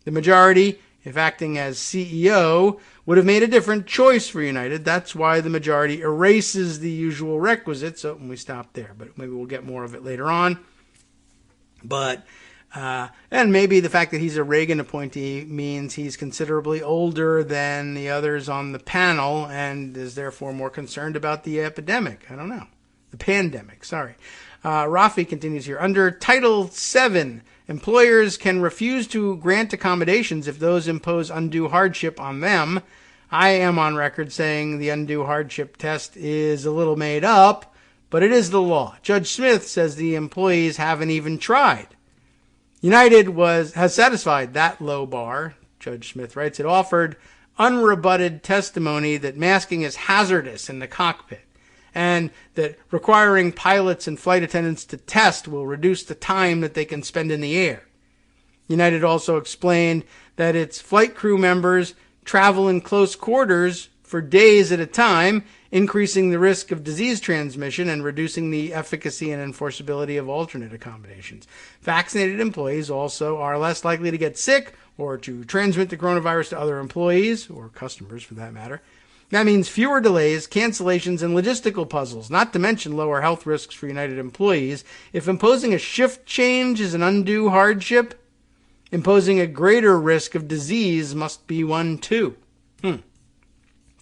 The majority, if acting as CEO, would have made a different choice for United. That's why the majority erases the usual requisite. So we stop there, but maybe we'll get more of it later on. But and maybe the fact that he's a Reagan appointee means he's considerably older than the others on the panel and is therefore more concerned about the epidemic. I don't know. The pandemic, sorry. Rafi continues here. Under Title VII, employers can refuse to grant accommodations if those impose undue hardship on them. I am on record saying the undue hardship test is a little made up, but it is the law. Judge Smith says the employees haven't even tried. United has satisfied that low bar, Judge Smith writes. It offered unrebutted testimony that masking is hazardous in the cockpit and that requiring pilots and flight attendants to test will reduce the time that they can spend in the air. United also explained that its flight crew members travel in close quarters for days at a time, increasing the risk of disease transmission and reducing the efficacy and enforceability of alternate accommodations. Vaccinated employees also are less likely to get sick or to transmit the coronavirus to other employees, or customers for that matter. That means fewer delays, cancellations, and logistical puzzles, not to mention lower health risks for United employees. If imposing a shift change is an undue hardship, imposing a greater risk of disease must be one too.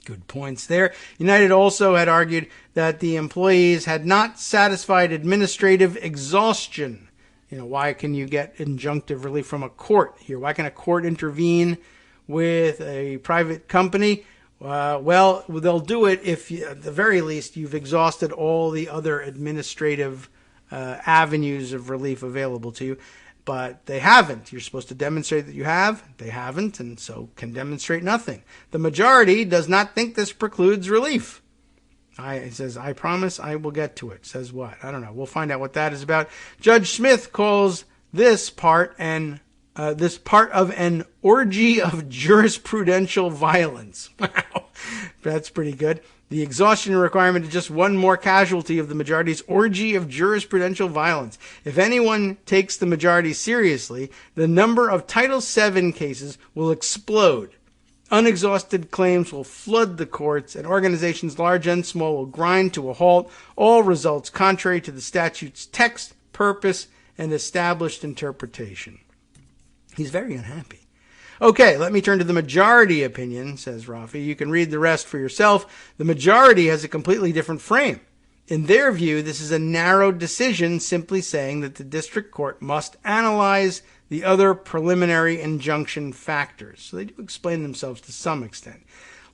Good points there. United also had argued that the employees had not satisfied administrative exhaustion. Why can you get injunctive relief from a court here? Why can a court intervene with a private company? Well, they'll do it if, at the very least, you've exhausted all the other administrative avenues of relief available to you. But they haven't. You're supposed to demonstrate that you have. They haven't, and so can demonstrate nothing. The majority does not think this precludes relief. It says, I promise I will get to it. Says what? I don't know. We'll find out what that is about. Judge Smith calls this part of an orgy of jurisprudential violence. Wow, that's pretty good. The exhaustion requirement is just one more casualty of the majority's orgy of jurisprudential violence. If anyone takes the majority seriously, the number of Title VII cases will explode. Unexhausted claims will flood the courts, and organizations large and small will grind to a halt, all results contrary to the statute's text, purpose, and established interpretation. He's very unhappy. Okay, let me turn to the majority opinion, says Rafi. You can read the rest for yourself. The majority has a completely different frame. In their view, this is a narrow decision simply saying that the district court must analyze the other preliminary injunction factors. So they do explain themselves to some extent.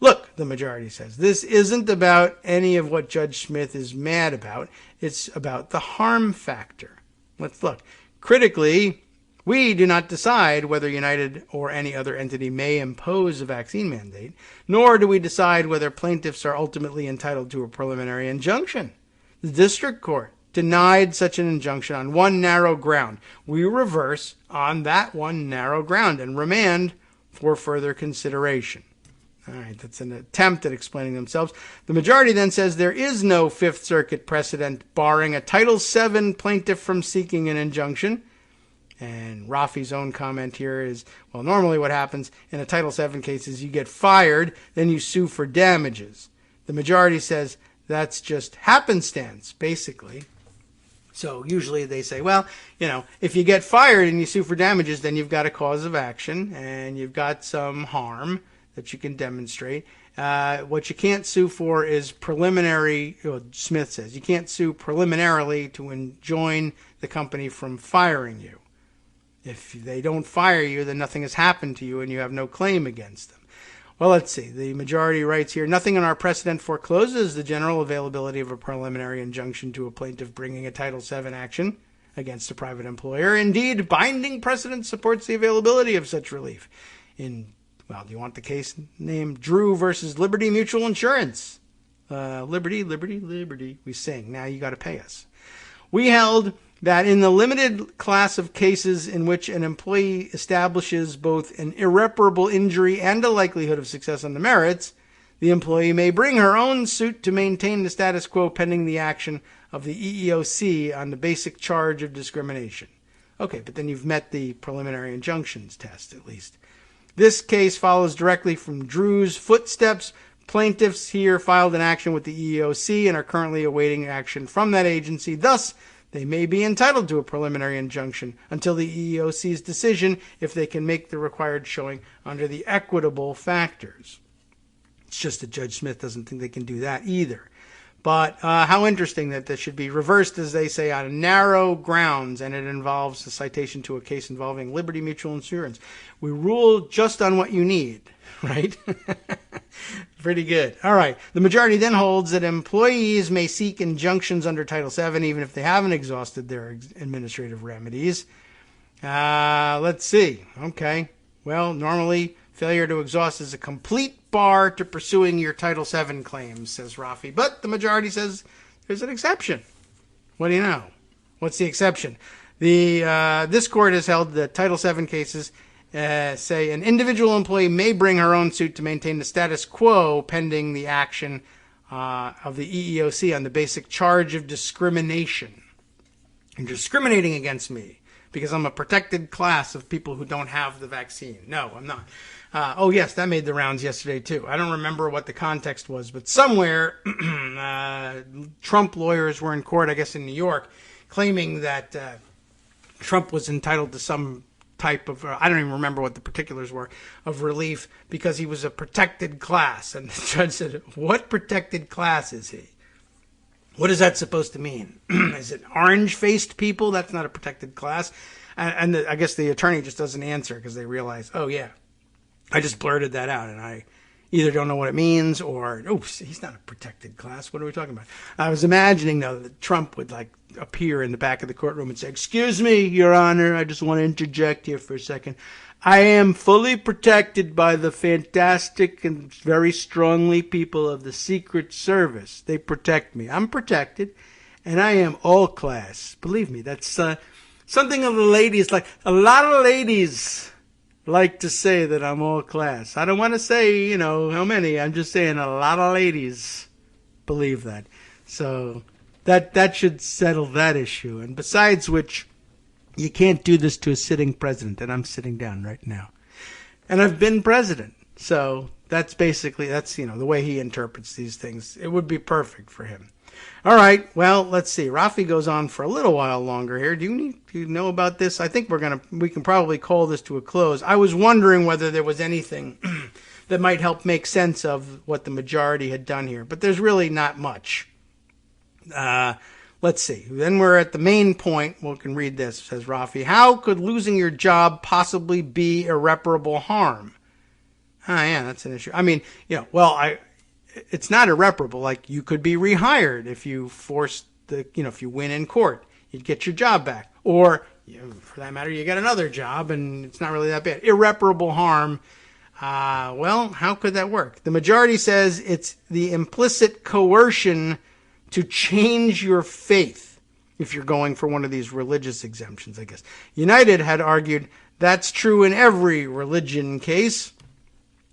Look, the majority says, this isn't about any of what Judge Smith is mad about. It's about the harm factor. Let's look. Critically, we do not decide whether United or any other entity may impose a vaccine mandate, nor do we decide whether plaintiffs are ultimately entitled to a preliminary injunction. The district court denied such an injunction on one narrow ground. We reverse on that one narrow ground and remand for further consideration. All right, that's an attempt at explaining themselves. The majority then says there is no Fifth Circuit precedent barring a Title VII plaintiff from seeking an injunction. And Rafi's own comment here is, well, normally what happens in a Title VII case is you get fired, then you sue for damages. The majority says that's just happenstance, basically. So usually they say, well, if you get fired and you sue for damages, then you've got a cause of action and you've got some harm that you can demonstrate. What you can't sue for is preliminary, Smith says, you can't sue preliminarily to enjoin the company from firing you. If they don't fire you, then nothing has happened to you and you have no claim against them. Well, let's see. The majority writes here, nothing in our precedent forecloses the general availability of a preliminary injunction to a plaintiff bringing a Title VII action against a private employer. Indeed, binding precedent supports the availability of such relief. In Well, do you want the case named Drew versus Liberty Mutual Insurance? Liberty, liberty, liberty. We sing. Now you got to pay us. We held that in the limited class of cases in which an employee establishes both an irreparable injury and a likelihood of success on the merits, the employee may bring her own suit to maintain the status quo pending the action of the EEOC on the basic charge of discrimination. Okay, but then you've met the preliminary injunctions test, at least. This case follows directly from Drew's footsteps. Plaintiffs here filed an action with the EEOC and are currently awaiting action from that agency. Thus, they may be entitled to a preliminary injunction until the EEOC's decision if they can make the required showing under the equitable factors. It's just that Judge Smith doesn't think they can do that either. But how interesting that this should be reversed, as they say, on narrow grounds, and it involves a citation to a case involving Liberty Mutual Insurance. We rule just on what you need, right? Pretty good. All right. The majority then holds that employees may seek injunctions under Title VII even if they haven't exhausted their administrative remedies. Let's see. Okay. Well, normally failure to exhaust is a complete bar to pursuing your Title VII claims, says Rafi. But the majority says there's an exception. What do you know? What's the exception? This court has held that Title VII cases say an individual employee may bring her own suit to maintain the status quo pending the action of the EEOC on the basic charge of discrimination. You're discriminating against me because I'm a protected class of people who don't have the vaccine. No, I'm not. Oh, yes, that made the rounds yesterday, too. I don't remember what the context was, but somewhere Trump lawyers were in court, I guess in New York, claiming that Trump was entitled to some type of, I don't even remember what the particulars were, of relief because he was a protected class. And the judge said, what protected class is he? What is that supposed to mean? Is it orange-faced people? That's not a protected class. And I guess the attorney just doesn't answer because they realize, oh, yeah, I just blurted that out, and I either don't know what it means or, oops, he's not a protected class. What are we talking about? I was imagining, though, that Trump would, appear in the back of the courtroom and say, excuse me, Your Honor, I just want to interject here for a second. I am fully protected by the fantastic and very strongly people of the Secret Service. They protect me. I'm protected, and I am all class. Believe me, that's something of the ladies, a lot of ladies like to say that I'm all class. I don't want to say, how many. I'm just saying a lot of ladies believe that. So that should settle that issue. And besides which, you can't do this to a sitting president, and I'm sitting down right now. And I've been president. So that's the way he interprets these things. It would be perfect for him. All right, well, let's see. Rafi goes on for a little while longer here. Do you know about this? I think we can probably call this to a close. I was wondering whether there was anything that might help make sense of what the majority had done here, but there's really not much. Let's see. Then we're at the main point. We can read this, says Rafi. How could losing your job possibly be irreparable harm? Yeah, that's an issue. I mean, it's not irreparable. You could be rehired if you if you win in court, you'd get your job back. Or, for that matter, you get another job and it's not really that bad. Irreparable harm. Well, how could that work? The majority says it's the implicit coercion to change your faith if you're going for one of these religious exemptions, I guess. United had argued that's true in every religion case.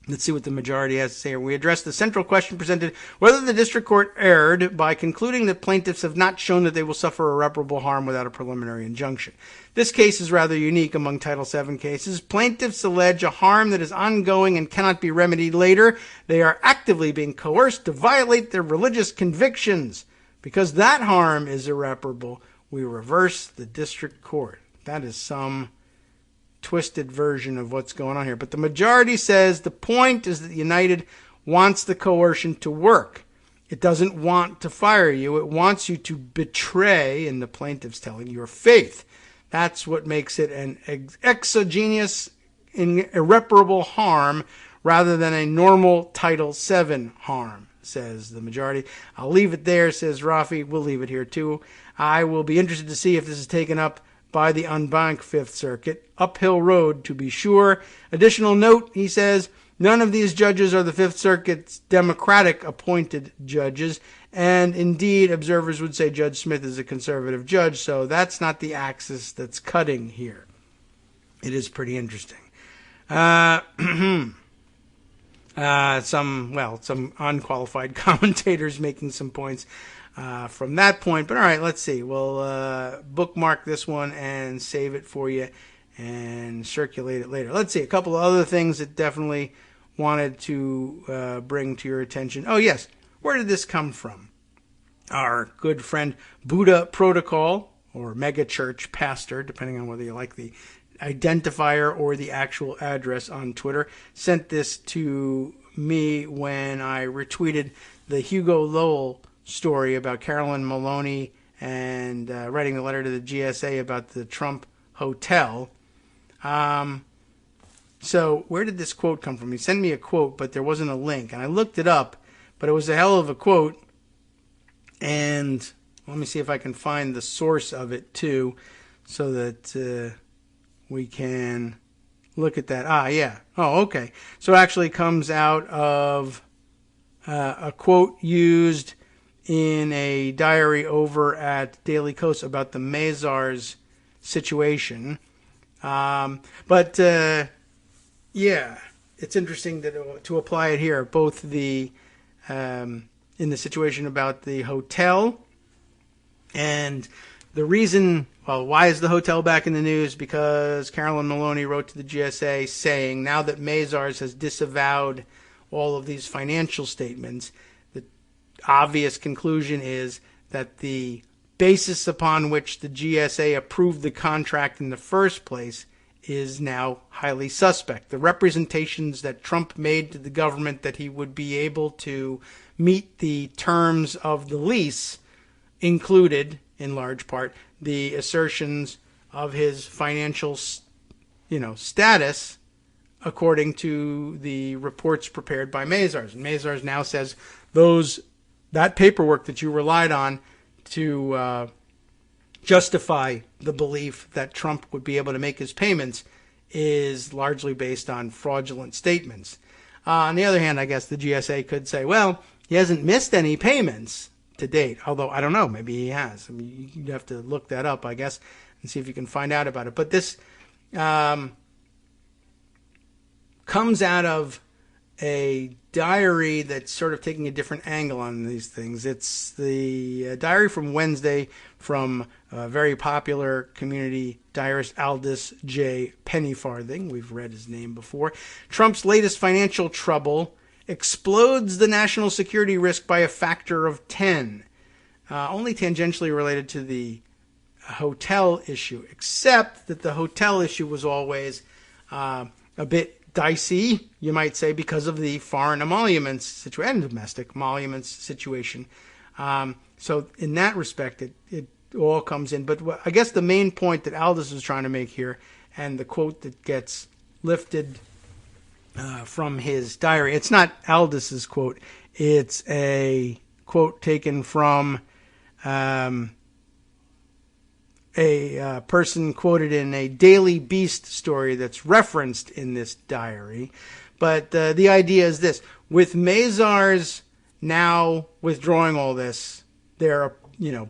Let's see what the majority has to say here. We addressed the central question presented, whether the district court erred by concluding that plaintiffs have not shown that they will suffer irreparable harm without a preliminary injunction. This case is rather unique among Title VII cases. Plaintiffs allege a harm that is ongoing and cannot be remedied later. They are actively being coerced to violate their religious convictions. Because that harm is irreparable, we reverse the district court. That is some twisted version of what's going on here. But the majority says the point is that United wants the coercion to work. It doesn't want to fire you. It wants you to betray, in the plaintiff's telling, your faith. That's what makes it an exogenous, irreparable harm rather than a normal Title VII harm, says the majority. I'll leave it there, says Rafi. We'll leave it here, too. I will be interested to see if this is taken up by the en banc Fifth Circuit. Uphill road, to be sure. Additional note, he says, None of these judges are the Fifth Circuit's Democratic-appointed judges, and indeed, observers would say Judge Smith is a conservative judge, so that's not the axis that's cutting here. It is pretty interesting. Some unqualified commentators making some points from that point, but all right, let's see. We'll bookmark this one and save it for you and circulate it later. Let's see, a couple of other things that definitely wanted to bring to your attention. Oh, yes. Where did this come from? Our good friend Buddha Protocol, or Megachurch Pastor, depending on whether you like the identifier or the actual address on Twitter, sent this to me when I retweeted the Hugo Lowell story about Carolyn Maloney and writing the letter to the GSA about the Trump hotel. So where did this quote come from? He sent me a quote, but there wasn't a link. And I looked it up, but it was a hell of a quote. And let me see if I can find the source of it, too, so that we can look at that. Ah, yeah. Oh, okay. So it actually comes out of a quote used in a diary over at Daily Kos about the Mazars situation. Yeah, it's interesting to apply it here, both the in the situation about the hotel and the reason, well, why is the hotel back in the news? Because Carolyn Maloney wrote to the GSA saying now that Mazars has disavowed all of these financial statements, the obvious conclusion is that the basis upon which the GSA approved the contract in the first place is now highly suspect. The representations that Trump made to the government that he would be able to meet the terms of the lease included, in large part, the assertions of his financial, status according to the reports prepared by Mazars. And Mazars now says that paperwork that you relied on to justify the belief that Trump would be able to make his payments is largely based on fraudulent statements. On the other hand, I guess the GSA could say, well, he hasn't missed any payments to date, although I don't know, maybe he has. I mean, you'd have to look that up, I guess, and see if you can find out about it. But this comes out of a diary that's sort of taking a different angle on these things. It's the diary from Wednesday from a very popular community diarist Aldous J. Pennyfarthing. We've read his name before. Trump's latest financial trouble explodes the national security risk by a factor of 10. Only tangentially related to the hotel issue, except that the hotel issue was always a bit dicey, you might say, because of the foreign emoluments situation and domestic emoluments situation. So in that respect, it all comes in. But I guess the main point that Aldous is trying to make here, and the quote that gets lifted from his diary, it's not Aldous's quote, it's a quote taken from a person quoted in a Daily Beast story that's referenced in this diary. But the idea is this. With Mazars now withdrawing all this, their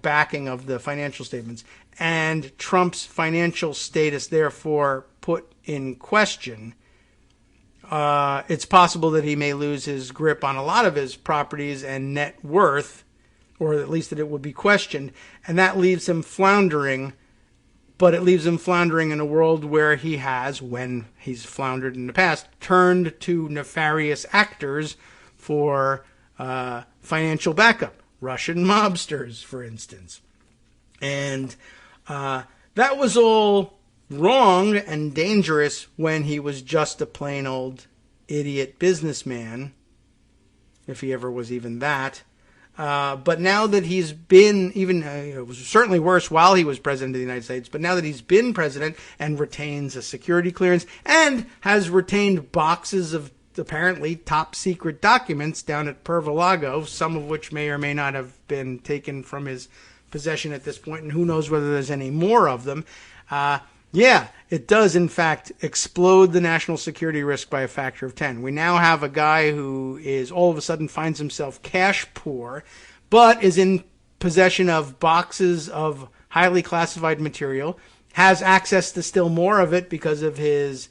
backing of the financial statements, and Trump's financial status therefore put in question, it's possible that he may lose his grip on a lot of his properties and net worth, or at least that it would be questioned, and that leaves him floundering. But it leaves him floundering in a world where he has, when he's floundered in the past, turned to nefarious actors for financial backup. Russian mobsters, for instance. And that was all wrong and dangerous when he was just a plain old idiot businessman, if he ever was even that. But now that he's been, it was certainly worse while he was president of the United States, but now that he's been president and retains a security clearance and has retained boxes of apparently top secret documents down at Pervolago, some of which may or may not have been taken from his possession at this point, and who knows whether there's any more of them. Yeah, it does, in fact, explode the national security risk by a factor of 10. We now have a guy who is all of a sudden finds himself cash poor, but is in possession of boxes of highly classified material, has access to still more of it because of his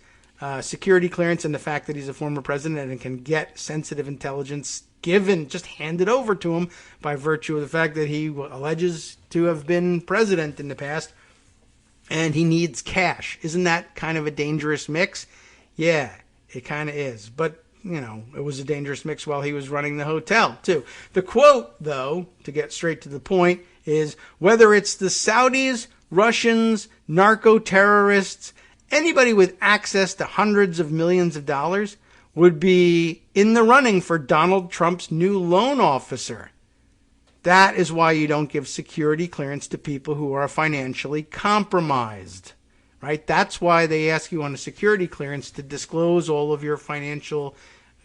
security clearance and the fact that he's a former president and can get sensitive intelligence given, just handed over to him by virtue of the fact that he alleges to have been president in the past. And he needs cash. Isn't that kind of a dangerous mix? Yeah, it kind of is. But, it was a dangerous mix while he was running the hotel, too. The quote, though, to get straight to the point, is whether it's the Saudis, Russians, narco-terrorists, anybody with access to hundreds of millions of dollars would be in the running for Donald Trump's new loan officer. That is why you don't give security clearance to people who are financially compromised, right? That's why they ask you on a security clearance to disclose all of your financial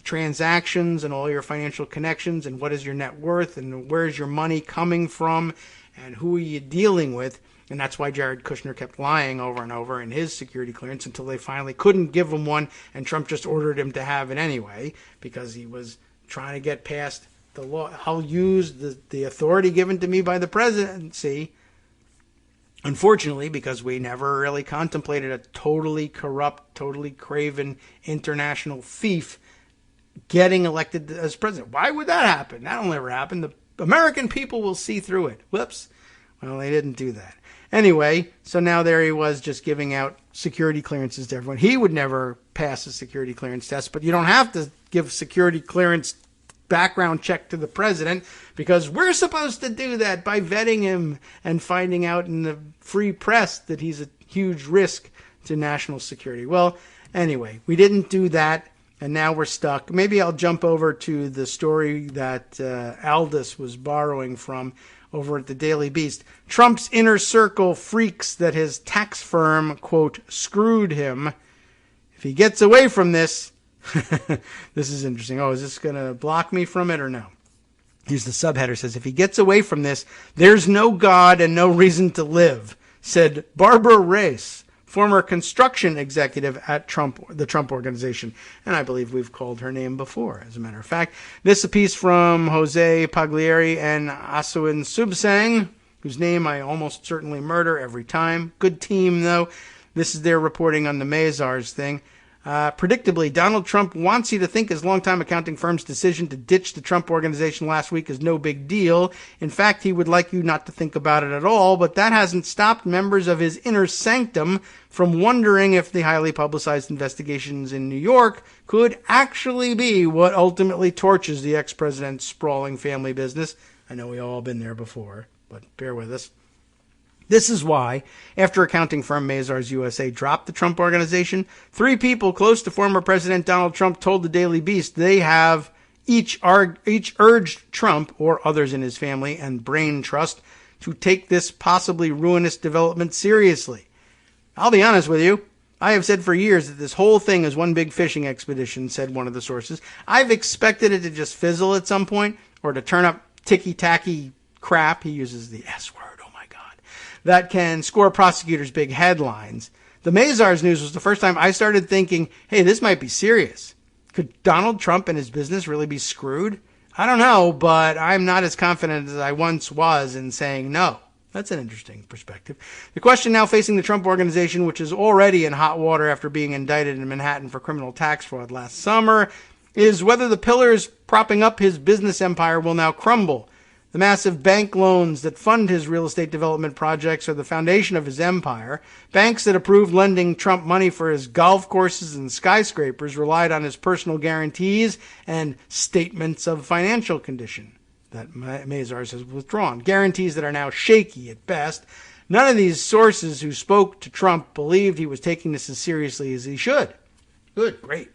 transactions and all your financial connections and what is your net worth and where is your money coming from and who are you dealing with. And that's why Jared Kushner kept lying over and over in his security clearance until they finally couldn't give him one, and Trump just ordered him to have it anyway because he was trying to get past the law. I'll use the authority given to me by the presidency, unfortunately, because we never really contemplated a totally corrupt, totally craven international thief getting elected as president. Why would that happen? That'll never happen. The American people will see through it. Whoops. Well, they didn't do that. Anyway, so now there he was just giving out security clearances to everyone. He would never pass a security clearance test, but you don't have to give security clearance background check to the president because we're supposed to do that by vetting him and finding out in the free press that he's a huge risk to national security. Well, anyway, we didn't do that, and now we're stuck. Maybe I'll jump over to the story that Aldous was borrowing from over at the Daily Beast. Trump's inner circle freaks that his tax firm, quote, screwed him. If he gets away from this, this is interesting. Oh, is this going to block me from it or no? Here's the subheader. Says, if he gets away from this, there's no God and no reason to live, said Barbara Race, former construction executive at the Trump Organization. And I believe we've called her name before, as a matter of fact. This is a piece from Jose Pagliari and Aswin Subsang, whose name I almost certainly murder every time. Good team, though. This is their reporting on the Mazars thing. Predictably, Donald Trump wants you to think his longtime accounting firm's decision to ditch the Trump Organization last week is no big deal. In fact, he would like you not to think about it at all, but that hasn't stopped members of his inner sanctum from wondering if the highly publicized investigations in New York could actually be what ultimately torches the ex-president's sprawling family business. I know we've all been there before, but bear with us. This is why, after accounting firm Mazars USA dropped the Trump Organization, 3 people close to former President Donald Trump told the Daily Beast they have each urged Trump or others in his family and brain trust to take this possibly ruinous development seriously. I'll be honest with you. I have said for years that this whole thing is one big fishing expedition, said one of the sources. I've expected it to just fizzle at some point or to turn up ticky-tacky crap. He uses the S word. That can score prosecutors big headlines. The Mazars news was the first time I started thinking, hey, this might be serious. Could Donald Trump and his business really be screwed? I don't know, but I'm not as confident as I once was in saying no. That's an interesting perspective. The question now facing the Trump Organization, which is already in hot water after being indicted in Manhattan for criminal tax fraud last summer, is whether the pillars propping up his business empire will now crumble. The massive bank loans that fund his real estate development projects are the foundation of his empire. Banks that approved lending Trump money for his golf courses and skyscrapers relied on his personal guarantees and statements of financial condition that Mazars has withdrawn. Guarantees that are now shaky at best. None of these sources who spoke to Trump believed he was taking this as seriously as he should. Good, great.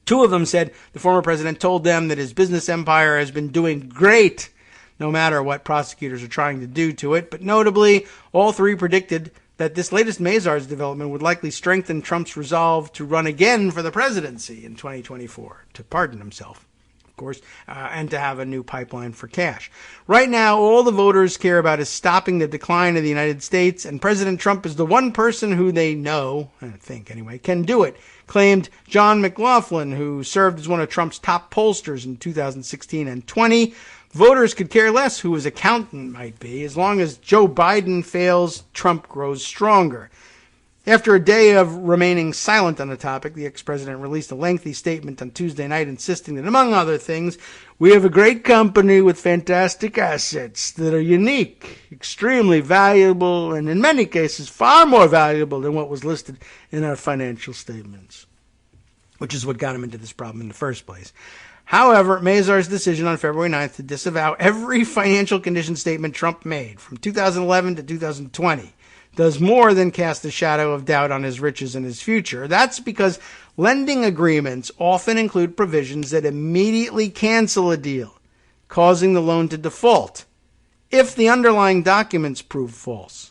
2 of them said the former president told them that his business empire has been doing great, no matter what prosecutors are trying to do to it. But notably, all 3 predicted that this latest Mazars development would likely strengthen Trump's resolve to run again for the presidency in 2024, to pardon himself. of course, and to have a new pipeline for cash. Right now, all the voters care about is stopping the decline of the United States, and President Trump is the one person who they know, I think anyway, can do it, claimed John McLaughlin, who served as one of Trump's top pollsters in 2016 and 20. Voters could care less who his accountant might be. As long as Joe Biden fails, Trump grows stronger. After a day of remaining silent on the topic, the ex-president released a lengthy statement on Tuesday night insisting that, among other things, we have a great company with fantastic assets that are unique, extremely valuable, and in many cases far more valuable than what was listed in our financial statements, which is what got him into this problem in the first place. However, Mazar's decision on February 9th to disavow every financial condition statement Trump made from 2011 to 2020 does more than cast a shadow of doubt on his riches and his future. That's because lending agreements often include provisions that immediately cancel a deal, causing the loan to default, if the underlying documents prove false.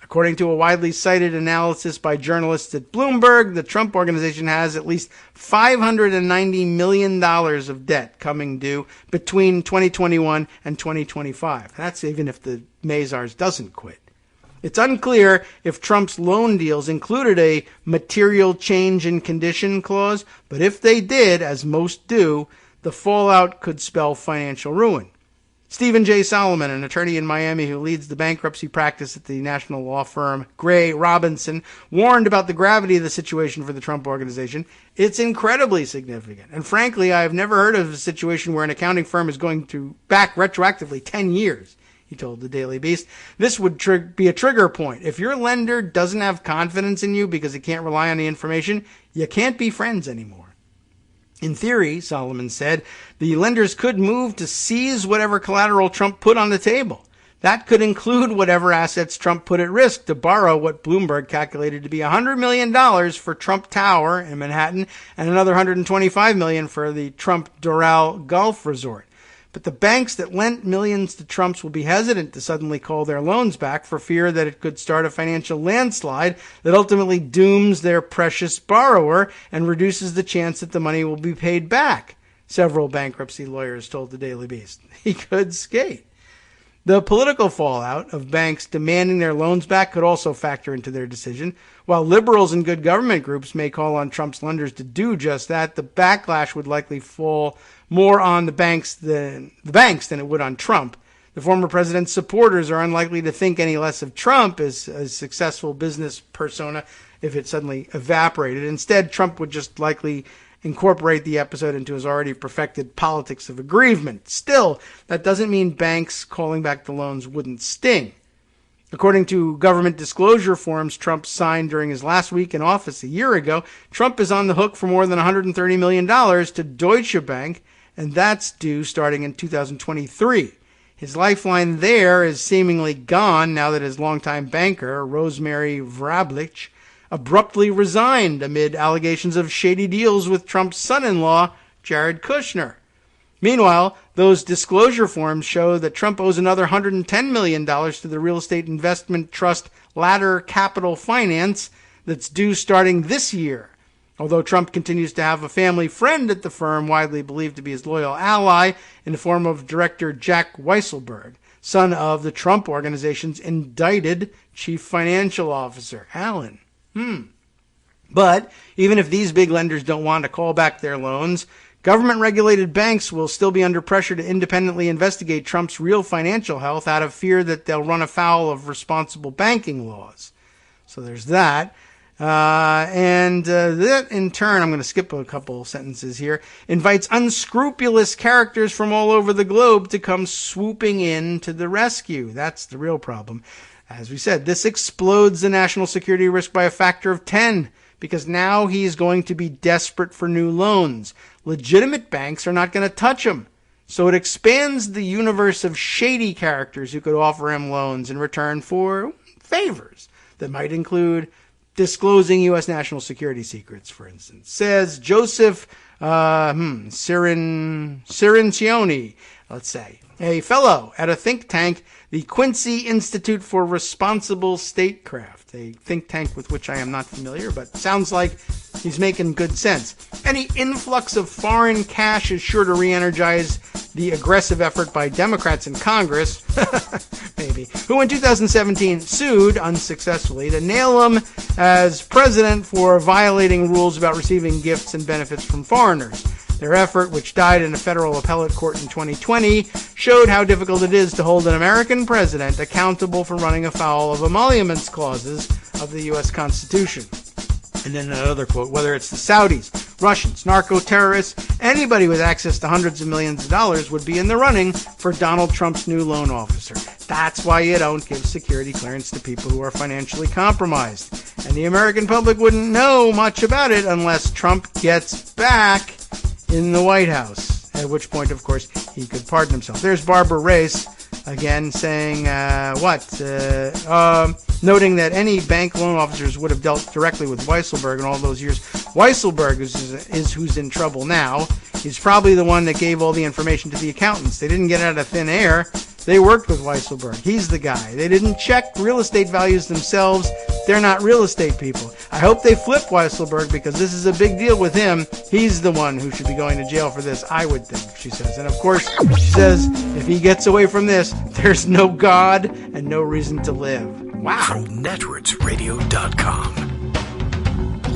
According to a widely cited analysis by journalists at Bloomberg, the Trump Organization has at least $590 million of debt coming due between 2021 and 2025. That's even if the Mazars doesn't quit. It's unclear if Trump's loan deals included a material change in condition clause, but if they did, as most do, the fallout could spell financial ruin. Stephen J. Solomon, an attorney in Miami who leads the bankruptcy practice at the national law firm Gray Robinson, warned about the gravity of the situation for the Trump Organization. It's incredibly significant. And frankly, I have never heard of a situation where an accounting firm is going to back retroactively 10 years. He told the Daily Beast. This would be a trigger point. If your lender doesn't have confidence in you because it can't rely on the information, you can't be friends anymore. In theory, Solomon said, the lenders could move to seize whatever collateral Trump put on the table. That could include whatever assets Trump put at risk to borrow what Bloomberg calculated to be $100 million for Trump Tower in Manhattan and another $125 million for the Trump Doral Golf Resort. But the banks that lent millions to Trumps will be hesitant to suddenly call their loans back for fear that it could start a financial landslide that ultimately dooms their precious borrower and reduces the chance that the money will be paid back, several bankruptcy lawyers told the Daily Beast. He could skate. The political fallout of banks demanding their loans back could also factor into their decision. While liberals and good government groups may call on Trump's lenders to do just that, the backlash would likely fall more on the banks than it would on Trump. The former president's supporters are unlikely to think any less of Trump as a successful business persona if it suddenly evaporated. Instead, Trump would just likely incorporate the episode into his already perfected politics of aggrievement. Still, that doesn't mean banks calling back the loans wouldn't sting. According to government disclosure forms Trump signed during his last week in office a year ago, Trump is on the hook for more than $130 million to Deutsche Bank, and that's due starting in 2023. His lifeline there is seemingly gone now that his longtime banker, Rosemary Vrablich, abruptly resigned amid allegations of shady deals with Trump's son-in-law, Jared Kushner. Meanwhile, those disclosure forms show that Trump owes another $110 million to the real estate investment trust Ladder Capital Finance that's due starting this year. Although Trump continues to have a family friend at the firm widely believed to be his loyal ally in the form of director Jack Weisselberg, son of the Trump Organization's indicted chief financial officer, Allen. But even if these big lenders don't want to call back their loans, government-regulated banks will still be under pressure to independently investigate Trump's real financial health out of fear that they'll run afoul of responsible banking laws. So there's that. That, in turn, I'm going to skip a couple sentences here, invites unscrupulous characters from all over the globe to come swooping in to the rescue. That's the real problem. As we said, this explodes the national security risk by a factor of 10, because now he's going to be desperate for new loans. Legitimate banks are not going to touch him. So it expands the universe of shady characters who could offer him loans in return for favors that might include disclosing U.S. national security secrets, for instance. Says Joseph Cirincione, let's say, a fellow at a think tank, the Quincy Institute for Responsible Statecraft, a think tank with which I am not familiar, but sounds like He's making good sense. Any influx of foreign cash is sure to re-energize the aggressive effort by Democrats in Congress, maybe, who in 2017 sued, unsuccessfully, to nail him as president for violating rules about receiving gifts and benefits from foreigners. Their effort, which died in a federal appellate court in 2020, showed how difficult it is to hold an American president accountable for running afoul of emoluments clauses of the U.S. Constitution. And then another quote, whether it's the Saudis, Russians, narco-terrorists, anybody with access to hundreds of millions of dollars would be in the running for Donald Trump's new loan officer. That's why you don't give security clearance to people who are financially compromised. And the American public wouldn't know much about it unless Trump gets back in the White House, at which point, of course, he could pardon himself. There's Barbara Race, again, saying, noting that any bank loan officers would have dealt directly with Weisselberg in all those years. Weisselberg is who's in trouble now. He's probably the one that gave all the information to the accountants. They didn't get it out of thin air. They worked with Weisselberg. He's the guy. They didn't check real estate values themselves. They're not real estate people. I hope they flip Weisselberg because this is a big deal with him. He's the one who should be going to jail for this, I would think, she says. And of course, she says, if he gets away from this, there's no God and no reason to live. Wow. From networksradio.com.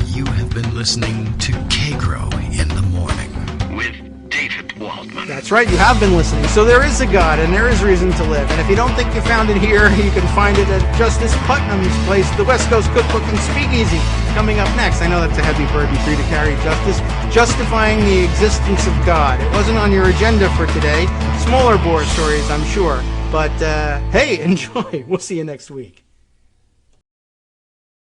You have been listening to Kagro in the Morning with David Waldman. That's right, you have been listening. So there is a God and there is reason to live. And if you don't think you found it here, you can find it at Justice Putnam's place, the West Coast Cookbook and Speakeasy. Coming up next, I know that's a heavy burden for you to carry, Justice, justifying the existence of God. It wasn't on your agenda for today. Smaller bore stories, I'm sure. But, hey, enjoy. We'll see you next week.